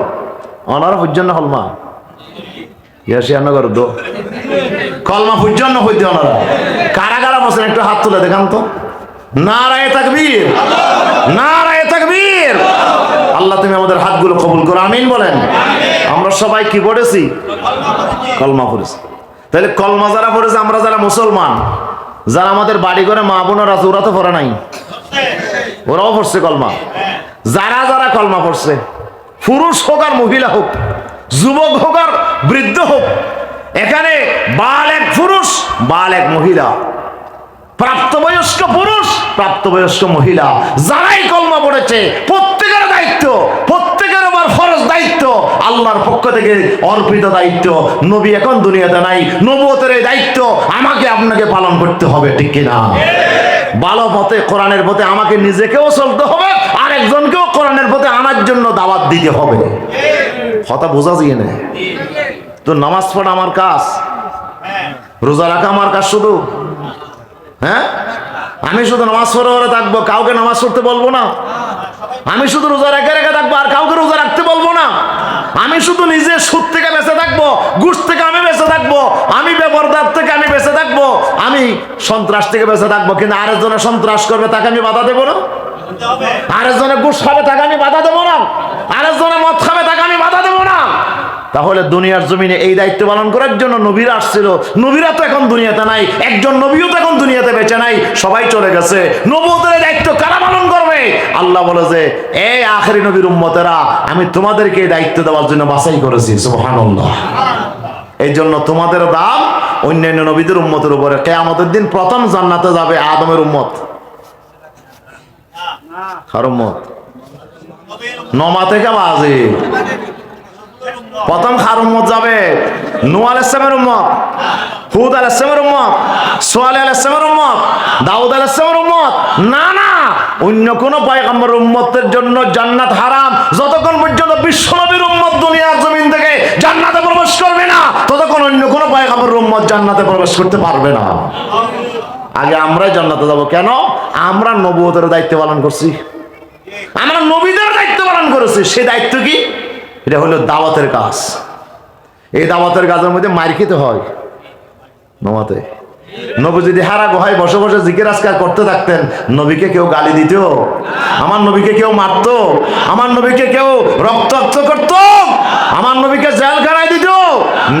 S1: অনারা পর্যন্ত হলমা ইয়াসিয়ানগর দো কলমা পর্যন্ত হইতে অনারা কারা কারা বসেন একটু হাত তুলে দেখান তো। নারায়ে তাকবীর, নারায়ে তাকবীর, আল্লাহ তুমি আমাদের হাতগুলো কবুল করো, আমিন বলেন। আমরা সবাই কি পড়েছি? কলমা পড়েছি। তাহলে কলমা যারা পড়েছে, আমরা যারা মুসলমান, যারা আমাদের বাড়ি করে মা বোনেরা আছে, ওরা তো পড়ে নাই, ওরাও পড়ছে কলমা। যারা যারা কলমা পড়ছে, পুরুষ হোক আর মহিলা হোক, যুবক হোক আর বৃদ্ধ হোক, এখানে বালেগ পুরুষ বালেগ মহিলা, প্রাপ্তবয়স্ক পুরুষ প্রাপ্তবয়স্ক মহিলা, যারাই কলমা পড়েছে প্রত্যেকের দায়িত্ব, প্রত্যেকের উপর ফরজ দায়িত্ব, আল্লাহর পক্ষ থেকে অর্পিত দায়িত্ব। নবী এখন দুনিয়াতে নাই, নবুয়তের এই দায়িত্ব আমাকে আপনাকে পালন করতে হবে, ঠিক কিনা? ভালো পথে, কোরআনের পথে আমাকে নিজেকেও চলতে হবে, আর একজনকেও কোরআনের পথে আনার জন্য দাওয়াত দিতে হবে। কথা বোঝা যায় না? তো নামাজ পড়া আমার কাজ, রোজা রাখা আমার কাজ শুধু? হ্যাঁ, আমি শুধু নামাজ পড়ে থাকবো, কাউকে নামাজ পড়তে বলবো না। আমি শুধু রোজা রেখে রেখে থাকবো, আর কাউকে রোজা রাখতে বলবো না। আমি শুধু নিজে সুদ থেকে বেঁচে থাকবো, ঘুষ থেকে আমি বেঁচে থাকবো, আমি বেপরদার থেকে আমি বেঁচে থাকবো, আমি সন্ত্রাস থেকে বেঁচে থাকবো, কিন্তু আরেকজনে সন্ত্রাস করবে তাকে আমি বাধা দেবো না। আরেকজনে ঘুষ খাবে তাকে আমি বাধা দেবো না। আরেকজনে মদ খাবে তাকে আমি বাধা দেবো না। তাহলে দুনিয়ার জমিনে এই দায়িত্ব পালন করার জন্য নবীরা আসছিল। নবীরা তো এখন দুনিয়াতে নাই, একজন নবীও তো এখন দুনিয়াতে বেঁচে নাই, সবাই চলে গেছে। নবুয়তের দায়িত্ব কারা পালন করবে? আল্লাহ বলে যে, এই আখেরি নবীর উম্মতেরা, আমি তোমাদেরকে এই দায়িত্ব দেওয়ার জন্য বাছাই করেছি। সুবহানাল্লাহ। এই জন্য তোমাদের দাম অন্যান্য নবীদের উম্মতের উপরে। কিয়ামতের দিন প্রথম জান্নাতে যাবে আদমের উম্মত। কার উম্মত? নমা থেকে বাজে প্রথম কার উম্মত যাবে? নূহ আলাইহিস সালামের উম্মত, হুদ আলাইহিস সালামের উম্মত, সোয়ালেহ আলাইহিস সালামের উম্মত, দাউদ আলাইহিস সালামের উম্মত। না না, অন্য কোন পয়গম্বর উম্মতের জন্য জান্নাত হারাম। যতক্ষণ পর্যন্ত বিশ্বনবীর উম্মত দুনিয়ার জমিন থেকে জান্নাতে প্রবেশ করবে না, ততক্ষণ অন্য কোন পয়গম্বর উম্মত জান্নাতে প্রবেশ করতে পারবে না। আগে আমরাই জান্নাতে যাব। কেন? আমরা নবুয়তের দায়িত্ব পালন করছি, আমরা নবীদের দায়িত্ব পালন করেছি। সে দায়িত্ব কি? এটা হলো দাওয়াতের কাজ। এই দাওয়াতের কাজের মধ্যে মার খেতে হয়। নমাতে নবী যদি হারা গুহায় বসে বসে জিকির আজকার করতে থাকতেন, নবীকে কেউ গালি দিত? আমার নবীকে কেউ মারত? আমার নবীকে কেউ রক্তাক্ত করত? আমার নবীকে জেলখানায় দিত?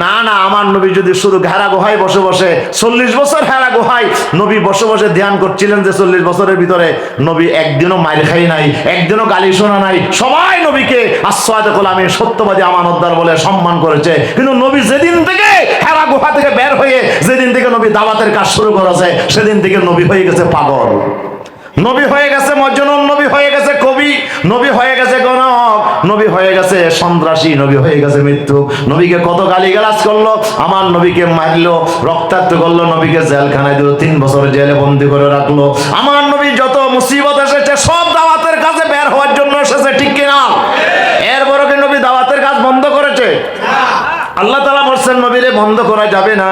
S1: না না, আমার নবী যদি শুধু হেরা গুহায় বসে বসে 40 বছর হেরা গুহায় নবী বসে বসে ধ্যান করছিলেন, যে 40 বছরের ভিতরে নবী একদিনও মার খাই নাই, একদিনও গালি শোনা নাই, সবাই নবীকে আশ্বাদ গোলামী সত্যবাদী আমানতদার বলে সম্মান করেছে। কিন্তু নবী যেদিন থেকে হেরা গুহা থেকে বের হয়ে, যেদিন থেকে নবী দাওয়াতের কাজ শুরু করেছে, সেদিন থেকে নবী হয়ে গেছে পাগল, নবী হয়ে গেছে মজনুন, নবী হয়ে গেছে কবি, নবী হয়ে গেছে গণক, নবী হয়ে গেছে সন্ত্রাসী, নবী হয়ে গেছে মৃত্যু। নবীকে কত গালিগালাজ করলো, আমার নবীকে মারলো, রক্তাক্ত করলো, নবীকে জেলখানায় দিল, 3 বছর জেলে বন্দি করে রাখলো। আমার নবী যত মুসিবত এসেছে সব দাওয়াতের কাজে বের হওয়ার জন্য এসেছে, ঠিক কিনা? এরপরও কি নবী দাওয়াতের কাজ বন্ধ করেছে? আল্লাহ তাআলা বলছেন নবীরে বন্ধ করা যাবে না।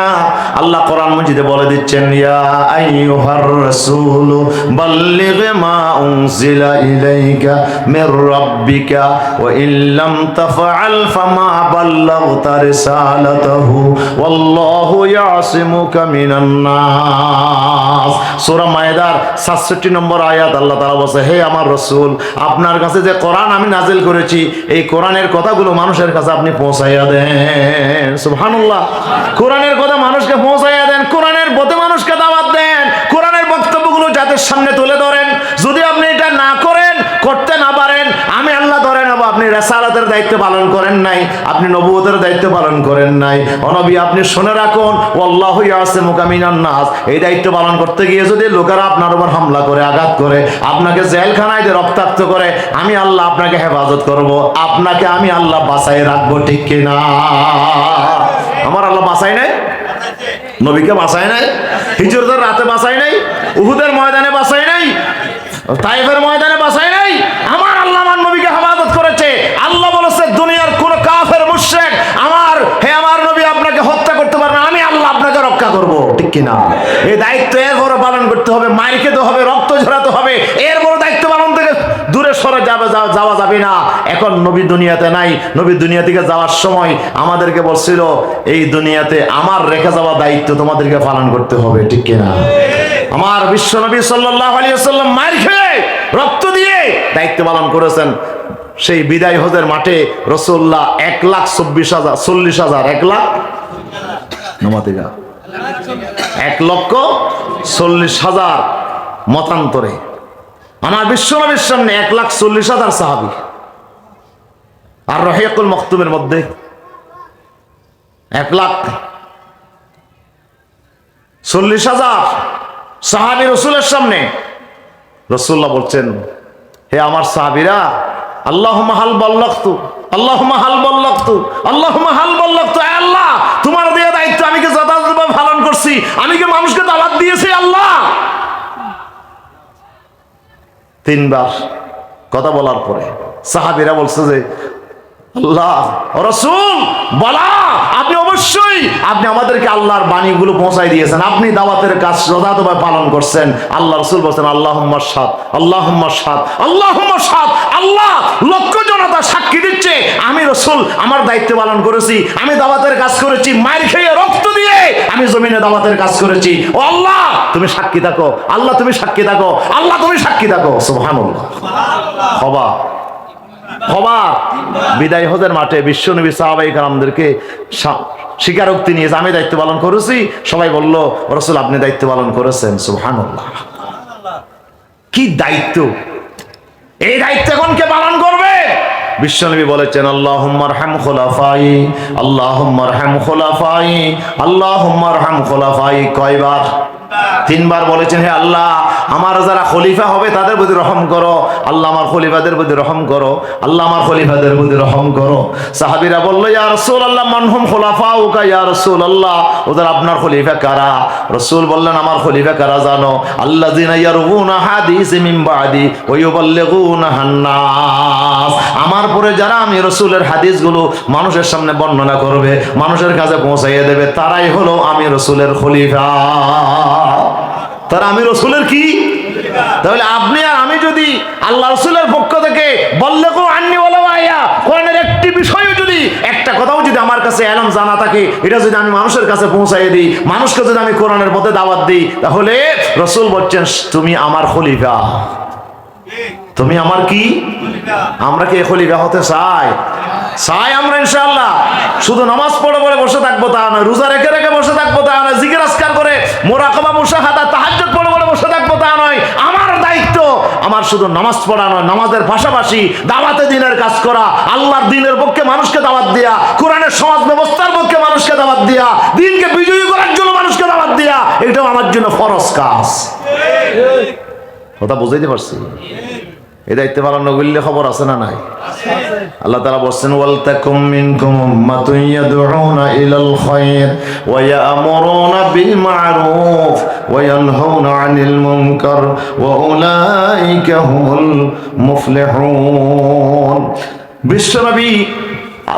S1: আল্লাহ কোরআন মাজিদে বলে দিচ্ছেন, ইয়া আইয়ুহার রাসূল বাল্লিগ মা উনজিলা ইলাইকা মির রাব্বিকা ওয়া ইল্লাম তাফআল ফামা বাল্লাগতা রিসালাতাহু ওয়াল্লাহু ইয়াসিমুকা মিনান নাস। সূরা মায়েদার 67 নম্বর আয়াত। আল্লাহ তাআলা বলেছে, হে আমার রাসূল, আপনার কাছে যে কোরআন আমি নাজিল করেছি, এই কোরআনের কথাগুলো মানুষের কাছে আপনি পৌঁছাইয়া দেন। সুবহানাল্লাহ। কোরআনের কথা মানুষকে পৌঁছাইয়া দেন, কোরআনের পথে মানুষকে দাওয়াত দেন, কোরআনের বক্তব্যগুলো যাদের সামনে তুলে ধরেন। যদি আপনি এটা না করেন, করতে না পারেন, আমি আল্লাহ ধরে নেব আপনি রিসালাতের দায়িত্ব পালন করেন নাই, আপনি নবুয়তের দায়িত্ব পালন করেন নাই। ও নবী, আপনি শুনে রাখুন, ওয়াল্লাহু ইয়াসিমুকা মিনান নাস। এই দায়িত্ব পালন করতে গিয়ে যদি লোকেরা আপনার উপর হামলা করে, আঘাত করে, আপনাকে জেলখানায় দিয়ে রক্তাক্ত করে, আমি আল্লাহ আপনাকে হেফাজত করব, আপনাকে আমি আল্লাহ বাঁচাই রাখবো, ঠিক কিনা? আমার আল্লাহ বাঁচাই নাই? নবীকে বাঁচাই নাই? হিজরতের রাতে বাঁচাই নাই? উহুদের ময়দানে বাঁচাই নাই? তাইফের ময়দানে বাঁচাই নাই? আমার আল্লাহ আমার নবীকে হেফাজত করেছে। আল্লাহ বলেছে, দুনিয়ার কোন কাফের মুশরিক আমার নবী আপনাকে হত্যা করতে পারবে না, আমি আল্লাহ আপনাকে রক্ষা করব, ঠিক কিনা? এই দায়িত্ব এরপরে পালন করতে হবে, মার খেতে হবে, রক্ত ঝরাতে হবে, এরপরে দায়িত্ব পালন থেকে দূরে সরে যাওয়া যাবে না। এখন নবী দুনিয়াতে নাই, নবী দুনিয়া থেকে যাওয়ার সময় আমাদেরকে বলছিল, এই দুনিয়াতে আমার রেখে যাওয়া দায়িত্ব তোমাদেরকে পালন করতে হবে, ঠিক কিনা? আমার বিশ্ব নবী সাল্লাল্লাহু আলাইহি ওয়াসাল্লাম মার খেয়ে রক্ত দিয়ে দায়িত্ব পালন করেছেন। সেই বিদায় হজের মাঠে রাসূলুল্লাহ 1,40,000 1,40,000 মতান্তরে আমার বিশ্বনবীর সামনে 1,40,000 সাহাবী, আর রহিকুল মখতুমের মধ্যে 1,40,000 সাহাবী রাসূলের সামনে। রাসূলুল্লাহ বলছেন, হে আমার সাহাবীরা, আল্লাহুম্মা হাল বাল্লাগতু, আল্লাহুম্মা হাল বাল্লাগতু, আল্লাহুম্মা হাল বাল্লাগতু। হে আল্লাহ, তোমার দেয়া দায়িত্ব আমি কি যথাযথভাবে পালন করছি? আমি কি মানুষকে দাওয়াত দিয়েছি? আল্লাহ 3 বার কথা বলার পরে সাহাবীরা বলছে যে, আল্লাহ ও রাসূল, বলা আপনি অবশ্যই আপনি আমাদেরকে আল্লাহর বাণীগুলো পৌঁছাই দিয়েছেন, আপনি দাওয়াতের কাজ যথাযথভাবে পালন করছেন। আল্লাহ রাসূল বলছেন, আল্লাহুম্মা শাহাদ, আল্লাহুম্মা শাহাদ, আল্লাহুম্মা শাহাদ। আল্লাহ লক্ষ জনতা সাক্ষী দিচ্ছে আমি রাসূল আমার দায়িত্ব পালন করেছি, আমি দাওয়াতের কাজ করেছি, মায়ের খেয়ে রক্ত দিয়ে আমি জমিনে দাওয়াতের কাজ করেছি। ও আল্লাহ তুমি সাক্ষী থাকো, আল্লাহ তুমি সাক্ষী থাকো, আল্লাহ তুমি সাক্ষী থাকো। সুবহানাল্লাহ। খবর বিদায় হজের মাঠে বিশ্বনবী সাহাবায়ে কেরামদেরকে স্বীকারোক্তি নিয়েছে, আমি দায়িত্ব পালন করেছি। সবাই বলল, রাসূল আপনি দায়িত্ব পালন করেছেন। সুবহানাল্লাহ, কি দায়িত্ব! এই দায়িত্ব এখন কে পালন করবে? বিশ্বনবী বলেছেন, আল্লাহুম্মা আরহাম খুলাফাই, আল্লাহুম্মা আরহাম খুলাফাই, আল্লাহুম্মা আরহাম খুলাফাই। কয়বার? 3 বার বলেছেন, হে আল্লাহ আমার যারা খলিফা হবে তাদের প্রতি রহম করো, আল্লাহ আমার খলিফাদের প্রতি রহম করো, আল্লাহ আমার খলিফাদের প্রতি রহম করো। সাহাবীরা বলল, ইয়া রাসূলুল্লাহ মানহুম খুলাফাউকা ইয়া রাসূলুল্লাহ, ওদের আপনার খলিফা কারা? রাসূল বললেন, আমার খলিফা কারা জানো? আল্লাযিনা ইয়ারগুনা হাদিসি মিন বাদি ওয়া ইউবাল্লিগুনা হান্নাস, আমার পরে যারা আমি রাসূলের হাদিসগুলো মানুষের সামনে বর্ণনা করবে, মানুষের কাছে পৌঁছাইয়ে দেবে, তারাই হলো আমি রাসূলের খলিফা। তারা আমি রাসূলের কি? তাহলে আপনি আর আমি যদি আল্লাহ রাসূলের পক্ষ থেকে বল্লাগু আন্নি ওয়ালাউ আয়া, কোরআনের একটি বিষয়ও যদি, একটা কথাও যদি আমার কাছে এলম জানা থাকে, এটা যদি আমি মানুষের কাছে পৌঁছাইয়ে দিই, মানুষকে যদি আমি কোরআনের পথে দাওয়াত দিই, তাহলে রাসূল বলছেন তুমি আমার খলিফা, তুমি আমার কি? আমরা কি খলিফা হতে চাই? আমরা ইনশাআল্লাহ। শুধু নামাজ পড়ে পড়ে বসে থাকবো তা নয়, রোজা রেখে রেখে বসে থাকবো তা নয়, জিকির আজকার করে মুরাকাবা মুশাহাদা তাহাজ্জুদ পড়ে পড়ে বসে থাকবো তা নয়। আমার দায়িত্ব আমার শুধু নামাজ পড়া নয়, নামাজের পাশাপাশি দাওয়াতে দ্বীনের কাজ করা, আল্লাহর দ্বীনের পক্ষে মানুষকে দাওয়াত দেয়া, কোরআনের সমাজ ব্যবস্থার পক্ষে মানুষকে দাওয়াত দেয়া, দ্বীনকে বিজয়ী করার জন্য মানুষকে দাওয়াত দেয়া, এটাও আমার জন্য ফরজ কাজ। কথা বুঝাইতে পারছি? এই দায়িত্ব পালন না করলে খবর আছে না নাই? আল্লাহ তাআলা বলেন, ওয়াল তাকুম মিনকুম উম্মাতুন ইয়াদউনা ইলাল খায়র ওয়া ইয়ামুরুনা বিল মা'রুফ ওয়া ইয়ানহাউনা আনিল মুনকার ওয়া উলাইকা হুমুল মুফলিহুন। বিশ্বনবী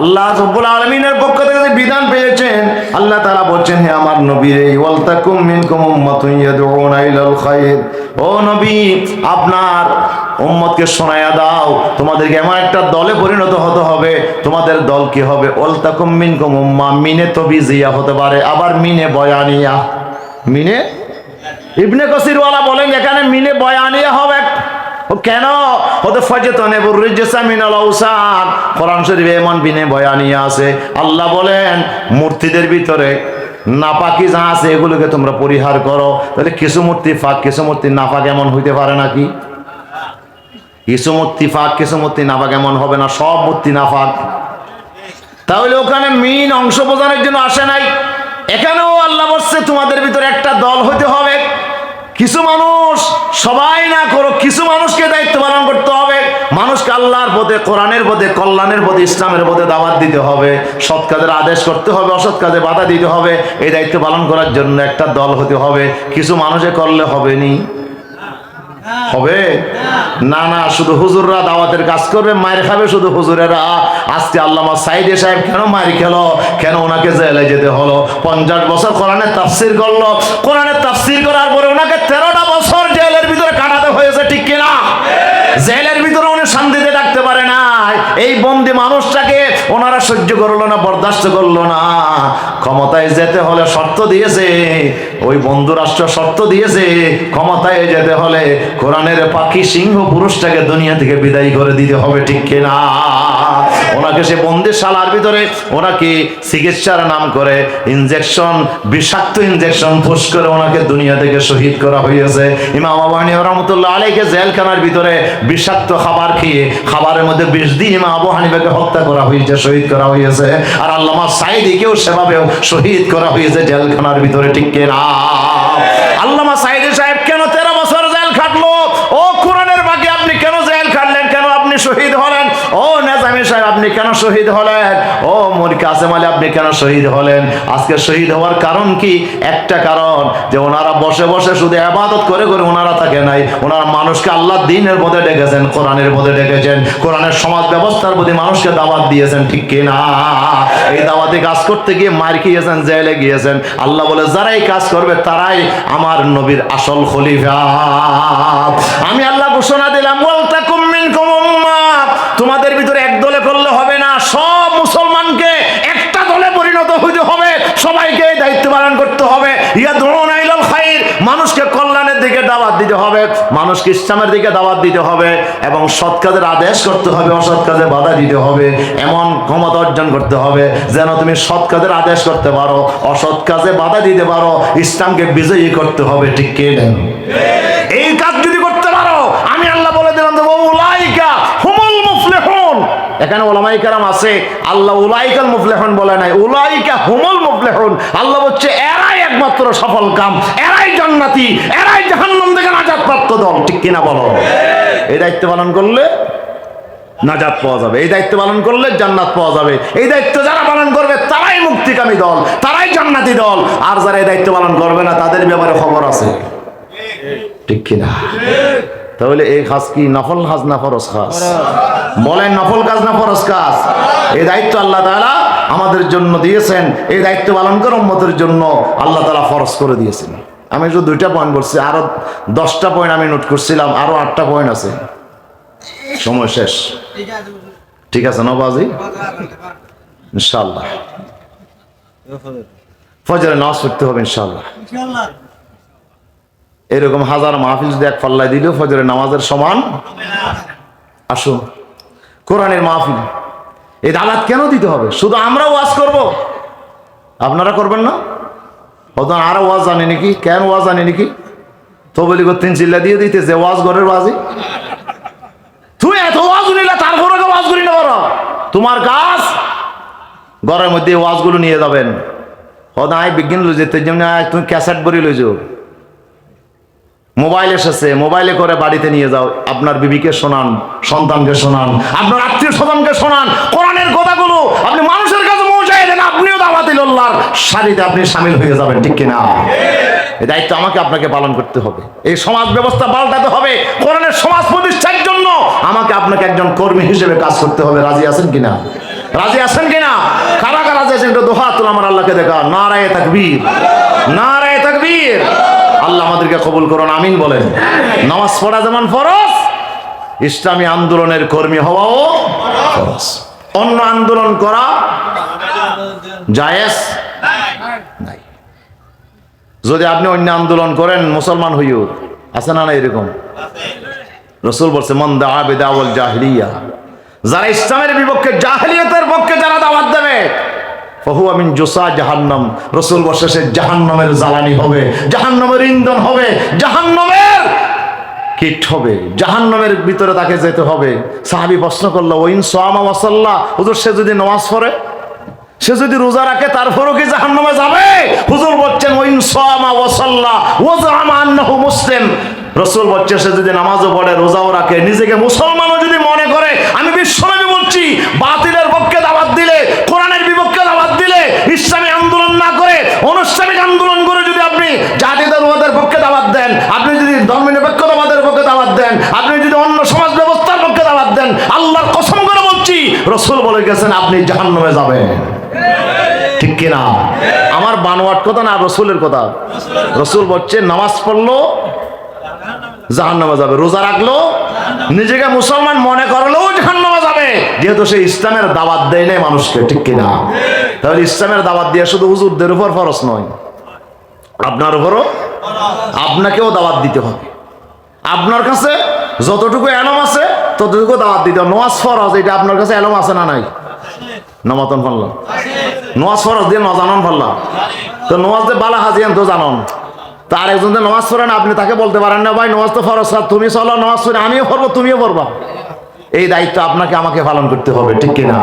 S1: আল্লাহ রাব্বুল আলামিনের পক্ষ থেকে যে বিধান পেয়েছেন, আল্লাহ তাআলা বলেন, হে আমার নবী রে, ওয়াল তাকুম মিনকুম উম্মাতুন ইয়াদউনা ইলাল খায়র, ও নবী আপনার উম্মতকে শোনায়া দাও, তোমাদেরকে এমন একটা দলে পরিণত হতে হবে। তোমাদের দল কি হবে? ওয়াল তাকুম মিনকুম উম্মাহ, মিনে তবিজিয়া হতে পারে, আবার মিনে বয়ানিয়া। মিনে ইবনে কাসির ওয়ালা বলেন এখানে মিনে বয়ানিয়া হবে। কেন? ওদের ফাজতানে বুররিজসা মিনাল আওসান, কোরআন শরীফে এমন বিনে বয়ানিয়া আছে। আল্লাহ বলেন মূর্তিদের ভিতরে নাপাকি যা আছে এগুলোকে তোমরা পরিহার করো। তাহলে কিছু মূর্তি ফাঁক, কিছু মূর্তি নাপাক এমন হইতে পারে নাকি? কিছু মূর্তি ফাঁক, কিছু মূর্তি নাপাক এমন হবে না, সব মূর্তি নাপাক। তাহলে ওখানে মিন অংশ বোঝানোর জন্য আসে নাই। এখানেও আল্লাহ বলছে তোমাদের ভিতরে একটা দল হইতে হবে। কিছু মানুষ, সবাই না করো, কিছু মানুষকে দায়িত্ব পালন করতে হবে। মানুষকে আল্লাহর পথে, কোরআনের পথে, কল্যাণের পথে, ইসলামের পথে দাওয়াত দিতে হবে, সৎ কাজের আদেশ করতে হবে, অসৎ কাজে বাধা দিতে হবে। এই দায়িত্ব পালন করার জন্য একটা দল হতে হবে। কিছু মানুষে করলে হবে নি? হবে না। না, শুধু হুজুররা দাওয়াতের কাজ করবে, মায়ের খাবে শুধু হুজুরেরা। আজকে আল্লামা সাইদি সাহেব কেন মায়ের খেলো? কেন ওনাকে জেলে যেতে হলো? 50 বছর কোরআনের তাফসীর করলো, কোরআনের তাফসীর করার পরে ওনাকে 13টা বছর জেলের ভিতরে কাটাতে হয়েছে, ঠিক কিনা? জেলের ভিতরে উনি শান্তিতে থাকতে পারে না। এই বন্দি মানুষটাকে ওনারা সহ্য করলো না, বরদাস্ত করলো না। ক্ষমতায় যেতে হলে শর্ত দিয়েছে, ওই বন্ধু রাষ্ট্র শর্ত দিয়েছে, ক্ষমতায় যেতে হলে কোরআনের পাখি সিংহ পুরুষটাকে দুনিয়া থেকে বিদায় করে দিতে হবে, ঠিক কিনা? ওনাকে সে বন্দিশালার ভিতরে ওনাকে চিকিৎসার নাম করে ইনজেকশন, বিষাক্ত ইনজেকশন পুশ করে ওনাকে দুনিয়া থেকে শহীদ করা হয়েছে। ইমাম আবু হানিফা রাহমাতুল্লাহ আলাইহি জেলখানার ভিতরে বিষাক্ত খাবার খেয়ে, খাবারের মধ্যে বিষ দিয়ে ইমাম আবু হানিফাকে হত্যা করা হয়েছে, শহীদ করা হয়েছে। আর আল্লামা সাঈদীকেও সেভাবেও শহীদ করা হয়েছে জেলখানার ভিতরে, ঠিক কিনা? আল্লামা সাঈদী সাহেব কেন 13 বছর জেল খাটলো? ও কোরআনের বাকি আপনি কেন জেল খাটলেন? কেন আপনি শহীদ হলেন? ও নেজামী সাহেব আপনি কেন শহীদ হলেন? ও মীর কাসেম আলী আপনি কেন শহীদ হলেন? আজকে শহীদ হওয়ার কারণ কি? একটা কারণ, যে ওনারা বসে বসে শুধু ইবাদত করে করে ওনারা থাকে নাই, ওনারা মানুষকে আল্লাহ দ্বীনের পথে ডেকেছেন, কোরআনের পথে ডেকেছেন, কোরআনের সমাজ ব্যবস্থার প্রতি মানুষকে দাওয়াত দিয়েছেন, ঠিক কিনা? এই দাওয়াতে কাজ করতে গিয়ে মার খেয়েছেন, জেলে গিয়েছেন। আল্লাহ বলে যারা এই কাজ করবে তারাই আমার নবীর আসল খলিফা। আমি আল্লাহ ঘোষণা দিলাম, ওয়ালতাকুম মিনকুম উম্মাহ, তোমাদের ভিতরে এক দলে করলে হবে না, সব মুসলমানকে একটা দলে পরিণত হইতে হবে, সবাইকে এই দায়িত্ব পালন করতে হবে। ইয়াদউনা ইলাল খায়র, মানুষকে কল্যাণের দিকে দাওয়াত দিতে হবে, মানুষকে ইসলামের দিকে দাওয়াত দিতে হবে, এবং সৎ কাজের আদেশ করতে হবে, অসৎ কাজে বাধা দিতে হবে। এমন ক্ষমতা অর্জন করতে হবে যেন তুমি সৎ কাজের আদেশ করতে পারো, অসৎ কাজে বাধা দিতে পারো, ইসলামকে বিজয়ী করতে হবে, ঠিক কি না? এই কাজ যদি করতে পারো, আমি আল্লাহ বলে দিলাম যে উলাইকা হুমুল মুফলিহুন। এখানে উলামায়ে কেরাম আছে, আল্লাহ উলাইকাল মুফলিহুন বলে নাই, উলাইকা হুমুল মুফলিহুন। আল্লাহ বলছে এরাই একমাত্র সফল কাম, এরাই জান্নাতি, এরাই জাহান্নাম থেকে নাজাত প্রাপ্ত দল, ঠিক কিনা বলো? এই দায়িত্ব পালন করলে নাজাত পাওয়া যাবে, এই দায়িত্ব পালন করলে জান্নাত পাওয়া যাবে। এই দায়িত্ব যারা পালন করবে তারাই মুক্তিকামী দল, তারাই জান্নাতি দল। আর যারা এই দায়িত্ব পালন করবে না তাদের ব্যাপারে খবর আছে, ঠিক কিনা? তাহলে এই কাজ কি নফল কাজ না ফরজ কাজ? বলেন নফল কাজ না ফরজ কাজ? এই দায়িত্ব আল্লাহ তাআলা আমাদের জন্য দিয়েছেন, এই দায়িত্ব পালন করে উম্মতের জন্য আল্লাহ তাআলা ফরজ করে দিয়েছেন। আমি শুধু 2টা পয়েন্ট বলছি, আরো 10টা পয়েন্ট আমি নোট করছিলাম, আরো 8টা পয়েন্ট আছে। সময় শেষ, ঠিক আছে না বাজি? ইনশাআল্লাহ ফজরের নামাজ পড়তে হবে ইনশাআল্লাহ। এরকম হাজার মাহফিল যদি এক পাল্লায় দিলেও ফজরের নামাজের সমান। আসুন কোরআনের মাহফিল, এই দাওয়াত কেন দিতে হবে? শুধু আমরা ওয়াজ করব, আপনারা করবেন না? হয়তো আরো ওয়াজ জানে নাকি? কেন ওয়াজ জানে নাকি? তো বলি করতেন চিল্লা দিয়ে দিতে যে ওয়াজ ঘরের বাজি, তুই এত ওয়াজ নিলে তারপরে ওয়াজ করি না বড়, তোমার কাজ ঘরের মধ্যে ওয়াজগুলো নিয়ে যাবেন। হয়তো আয় বিজ্ঞান লই যেতে, যেমন তুমি ক্যাসেট বড়ি লই যাও, মোবাইল এসেছে, মোবাইলে করে বাড়িতে নিয়ে যাও, আপনার বিবিকে শোনান, সন্তানকে শোনান, আপনার আত্মীয় স্বজনকে শোনান, কোরআনের কথাগুলো আপনি মানুষের কাছে পৌঁছায় দেন, আপনিও দাওয়াতুল আল্লাহর সারিতে আপনি শামিল হয়ে যাবেন, ঠিক কিনা? এই দায়িত্ব আমাকে আপনাকে পালন করতে হবে। এই সমাজ ব্যবস্থা পাল্টাতে হবে, কোরআনের সমাজ প্রতিষ্ঠার জন্য আমাকে আপনাকে একজন কর্মী হিসেবে কাজ করতে হবে। রাজি আছেন কিনা? রাজি আছেন কিনা? কারা কারা রাজি আছেন? একটু দোহা তুল আমার আল্লাহকে দেখা, নারায়ে তাকবীর, নারায়ে তাকবীর। আল্লাহ আমাদেরকে কবুল করুন, আমিন বলেন। নামাজ পড়া যেমন ফরজ, ইসলামী আন্দোলনের কর্মী হওয়াও ফরজ। অন্য আন্দোলন করা জায়েজ নাই। যদি আপনি অন্য আন্দোলন করেন মুসলমান হইও, আছে না? না এরকম রাসূল বলছে মান দাআ বিদাওয়াল জাহিলিয়া, যারা ইসলামের বিপক্ষে, জাহিলিয়াতের পক্ষে যারা দাওয়াত দেবে, ফাহুয়া মিন জুসা জাহান্নাম। রাসূল বলছে সে জাহান্নামের জ্বালানি হবে, জাহান্নামের ইন্ধন হবে, জাহান্নামের কীট হবে, জাহান্নামের ভিতরে তাকে যেতে হবে। সাহাবী প্রশ্ন করলো, ওয়াইন সামা ওয়া সাল্লা, হুজুর সে যদি নামাজ পড়ে, সে যদি রোজা রাখে, তারপরও কি জাহান্নামে যাবে? হুজুর বলছেন ওয়াইন সামা ওয়া সাল্লা ওয়া জামা আন্নাহু মুসলিম। রাসূল বলছে সে যদি নামাজও পড়ে, রোজাও রাখে, নিজেকে মুসলমানও যদি মনে করে, আমি বিশ্বনবী বলছি, বাতিলের পক্ষে দাওয়াত দিলে, কোরআনের বিপক্ষে দাওয়াত দিলে, ইসলামী আন্দোলন না করে অনৈসলামিক আন্দোলন করে যদি আপনি জাতীয়তাবাদের পক্ষে দাওয়াত দেন, আপনি যদি ধর্মনিরপেক্ষতাবাদের পক্ষে দাওয়াত দেন, আপনি যদি অন্য সমাজ ব্যবস্থার পক্ষে দাওয়াত দেন, আল্লাহর কসম করে বলছি, রাসূল বলে গেছেন আপনি জাহান্নামে যাবেন, ঠিক কিনা? আমার বানোয়াট কথা না, রাসূলের কথা। রাসূল বলছে নামাজ পড়লো জাহান্নামে যাবে, রোজা রাখলো, নিজেকে মুসলমান মনে করলেও জাহান্নামে যাবে, যেহেতু সে ইসলামের দাওয়াত দেয় নাই মানুষকে, ঠিক কিনা? তাহলে ইসলামের দাওয়াত দিয়ে শুধু হুজুরদের উপর ফরজ নয়, আপনার উপরও, আপনাকেও দাওয়াত দিতে হবে। আপনার কাছে যতটুকু এলম আছে ততটুকু দাওয়াত দিতে হবে। নামাজ ফরজ, এটা আপনার কাছে এলম আছে না নাই? নমাতন ফেললাম নামাজ ফরজ দিয়ে নজানন ফেললাম, তো নামাজ দিয়ে বালা হাজিয়ান তো জানন। তো আরেকজন যে নামাজ পড়েন আপনি তাকে বলতে পারেন না ভাই নামাজ তো ফরজ, তুমি চলো নামাজ পড়ে, আমিও পড়বো তুমিও পড়বা। এই দায়িত্ব আপনাকে আমাকে পালন করতে হবে, ঠিক কিনা?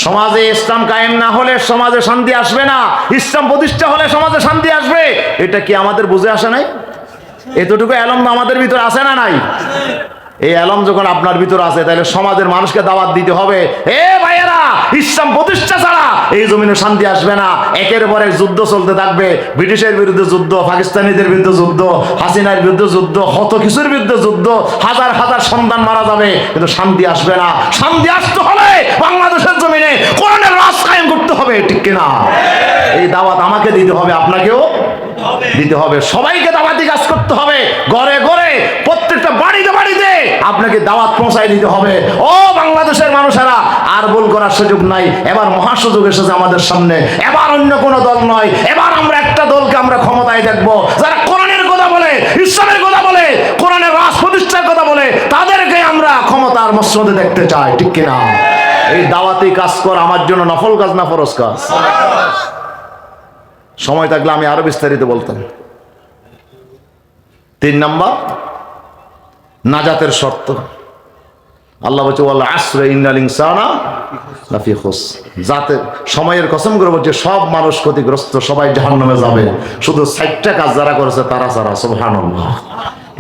S1: সমাজে ইসলাম কায়েম না হলে সমাজে শান্তি আসবে না, ইসলাম প্রতিষ্ঠা হলে সমাজে শান্তি আসবে। এটা কি আমাদের বুঝে আসে নাই? এতটুকু এলম আমাদের ভিতর আছে না নাই? এই আলম যখন আপনার ভিতর আছে তাহলে সমাজের মানুষকে দাওয়াত দিতে হবে, এ ভাইয়েরা, ইসলাম প্রতিষ্ঠা ছাড়া এই জমিনে শান্তি আসবে না। একের পর এক যুদ্ধ চলতে থাকবে, ব্রিটিশের বিরুদ্ধে যুদ্ধ, পাকিস্তানিদের বিরুদ্ধে যুদ্ধ, হাসিনার বিরুদ্ধে যুদ্ধ, কত কিছুর বিরুদ্ধে যুদ্ধ, হাজার হাজার সন্তান মারা যাবে, কিন্তু শান্তি আসবে না। শান্তি আসতে হলে বাংলাদেশের জমিনে কোরআনের রাজ কায়েম করতে হবে, ঠিক কিনা? এই দাওয়াত আমাকে দিতে হবে, আপনাকেও দিতে হবে, সবাইকে দাওয়াতি কাজ করতে হবে। ঘরে ঘরে প্রত্যেকটা বাড়িতে বাড়িতে আপনাকে দাওয়াত পৌঁছায় দিতে হবে। ও বাংলাদেশের মানুষেরা, আর ভুল করার সুযোগ নাই, এবার মহা সুযোগ এসেছে আমাদের সামনে। এবার অন্য কোনো দল নয়, এবার আমরা একটা দলকে আমরা ক্ষমতায় দেখবো, যারা কোরআনের কথা বলে, ইসলামের কথা বলে, কোরআনের রাজ প্রতিষ্ঠার কথা বলে, তাদেরকে আমরা ক্ষমতার মসনদে দেখতে চাই, ঠিক কিনা? এই দাওয়াতি কাজ করা আমার জন্য নফল কাজ না ফরজ কাজ? সময় থাকলে আমি আরো বিস্তারিত বলতাম। 3 নাম্বার, নাজাতের শর্ত। আল্লাহ বলছে ওয়াল আসরে ইন্নাল ইনসানা লাফি খুসর, যাতে সময়ের কসম করে বলছে সব মানুষ ক্ষতিগ্রস্ত, সবাই জাহান্নামে যাবে, শুধু 60টা কাজ যারা করেছে তারা ছাড়া। সুবহানাল্লাহ।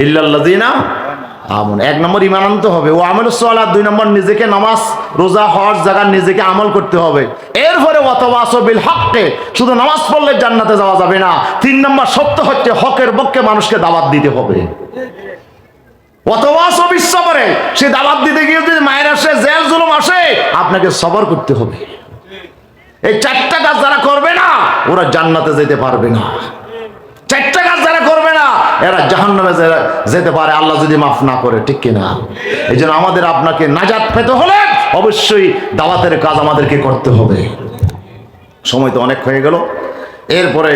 S1: ইল্লাল্লাযিনা আমন। 1 নম্বর ঈমান আনতে হবে, ও আমলুস সালাত। 2 নম্বর নিজেকে নামাজ রোজা হজ জাকাত নিজেকে আমল করতে হবে। এরপরে ওয়াতাওয়াসো বিল হক, শুধু নামাজ পড়লে জান্নাতে যাওয়া যাবে না। 3 নম্বর সত্য হচ্ছে হকের পক্ষে মানুষকে দাওয়াত দিতে হবে। ওয়াতাওয়াসো বিস সবর, সে দাওয়াত দিতে গিয়ে যদি মায়ের আসে, জেল জুলুম আসে, আপনাকে সবর করতে হবে। এই 4টা কাজ যারা করবে না ওরা জান্নাতে যেতে পারবে না। 4টা কাজ যারা করবে না এরা জাহান্নামে যেতে পারে, আল্লাহ যদি মাফ না করে, ঠিক কিনা? এই জন্য আমাদের আপনাকে নাজাত পেতে হলে অবশ্যই দাওয়াতের কাজ আমাদেরকে করতে হবে। সময় তো অনেক হয়ে গেল। এরপরে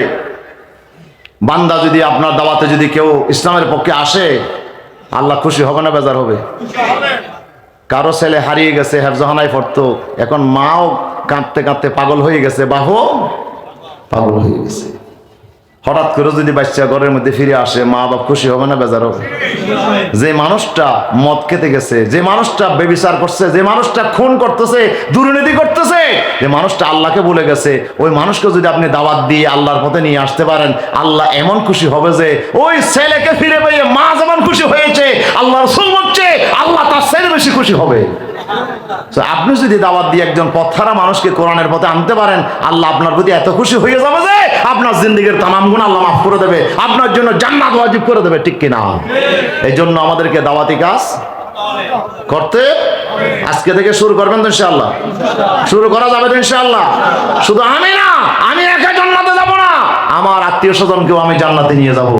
S1: বান্দা যদি আপনার দাওয়াতে যদি কেউ ইসলামের পক্ষে আসে, আল্লাহ খুশি হবে না বেজার হবে? কারো ছেলে হারিয়ে গেছে, হেফজখানায় পড়তো, এখন মাও কাঁদতে কাঁদতে পাগল হয়ে গেছে, বাহু পাগল হয়ে গেছে। হঠাৎ করে যদি বাচ্চা ঘরের মধ্যে ফিরে আসে, মা বাপ খুশি হবে না বেজার হবে? যে মানুষটা মদ খেতে গেছে, যে মানুষটা বেবিচার করছে, যে মানুষটা খুন করতেছে, দুর্নীতি করতেছে, যে মানুষটা আল্লাহকে ভুলে গেছে, ওই মানুষকে যদি আপনি দাওয়াত দিয়ে আল্লাহর পথে নিয়ে আসতে পারেন, আল্লাহ এমন খুশি হবে যে ওই ছেলেকে ফিরে পেয়ে মা যেমন খুশি হয়েছে, আল্লাহ রাসূল বলছে আল্লাহ তার চেয়ে বেশি খুশি হবে। আপনি যদি দাওয়াত দিয়ে একজন পথহারা মানুষকে কোরআনের পথে আনতে পারেন, আল্লাহ আপনার প্রতি এত খুশি হয়ে যাবে যে আপনার জিন্দেগীর তামাম গুনাহ আল্লাহ মাফ করে দেবে, আপনার জন্য জান্নাত ওয়াজিব করে দেবে, ঠিক কিনা? এই জন্য আমাদেরকে দাওয়াতি কাজ করতে আজকে থেকে শুরু করবেন তো ইনশাআল্লাহ? শুরু করা যাবে তো ইনশাআল্লাহ? শুধু আমি না, আমি একা জান্নাতে যাব না, আমার আত্মীয় স্বজনকেও আমি জান্নাতে নিয়ে যাব।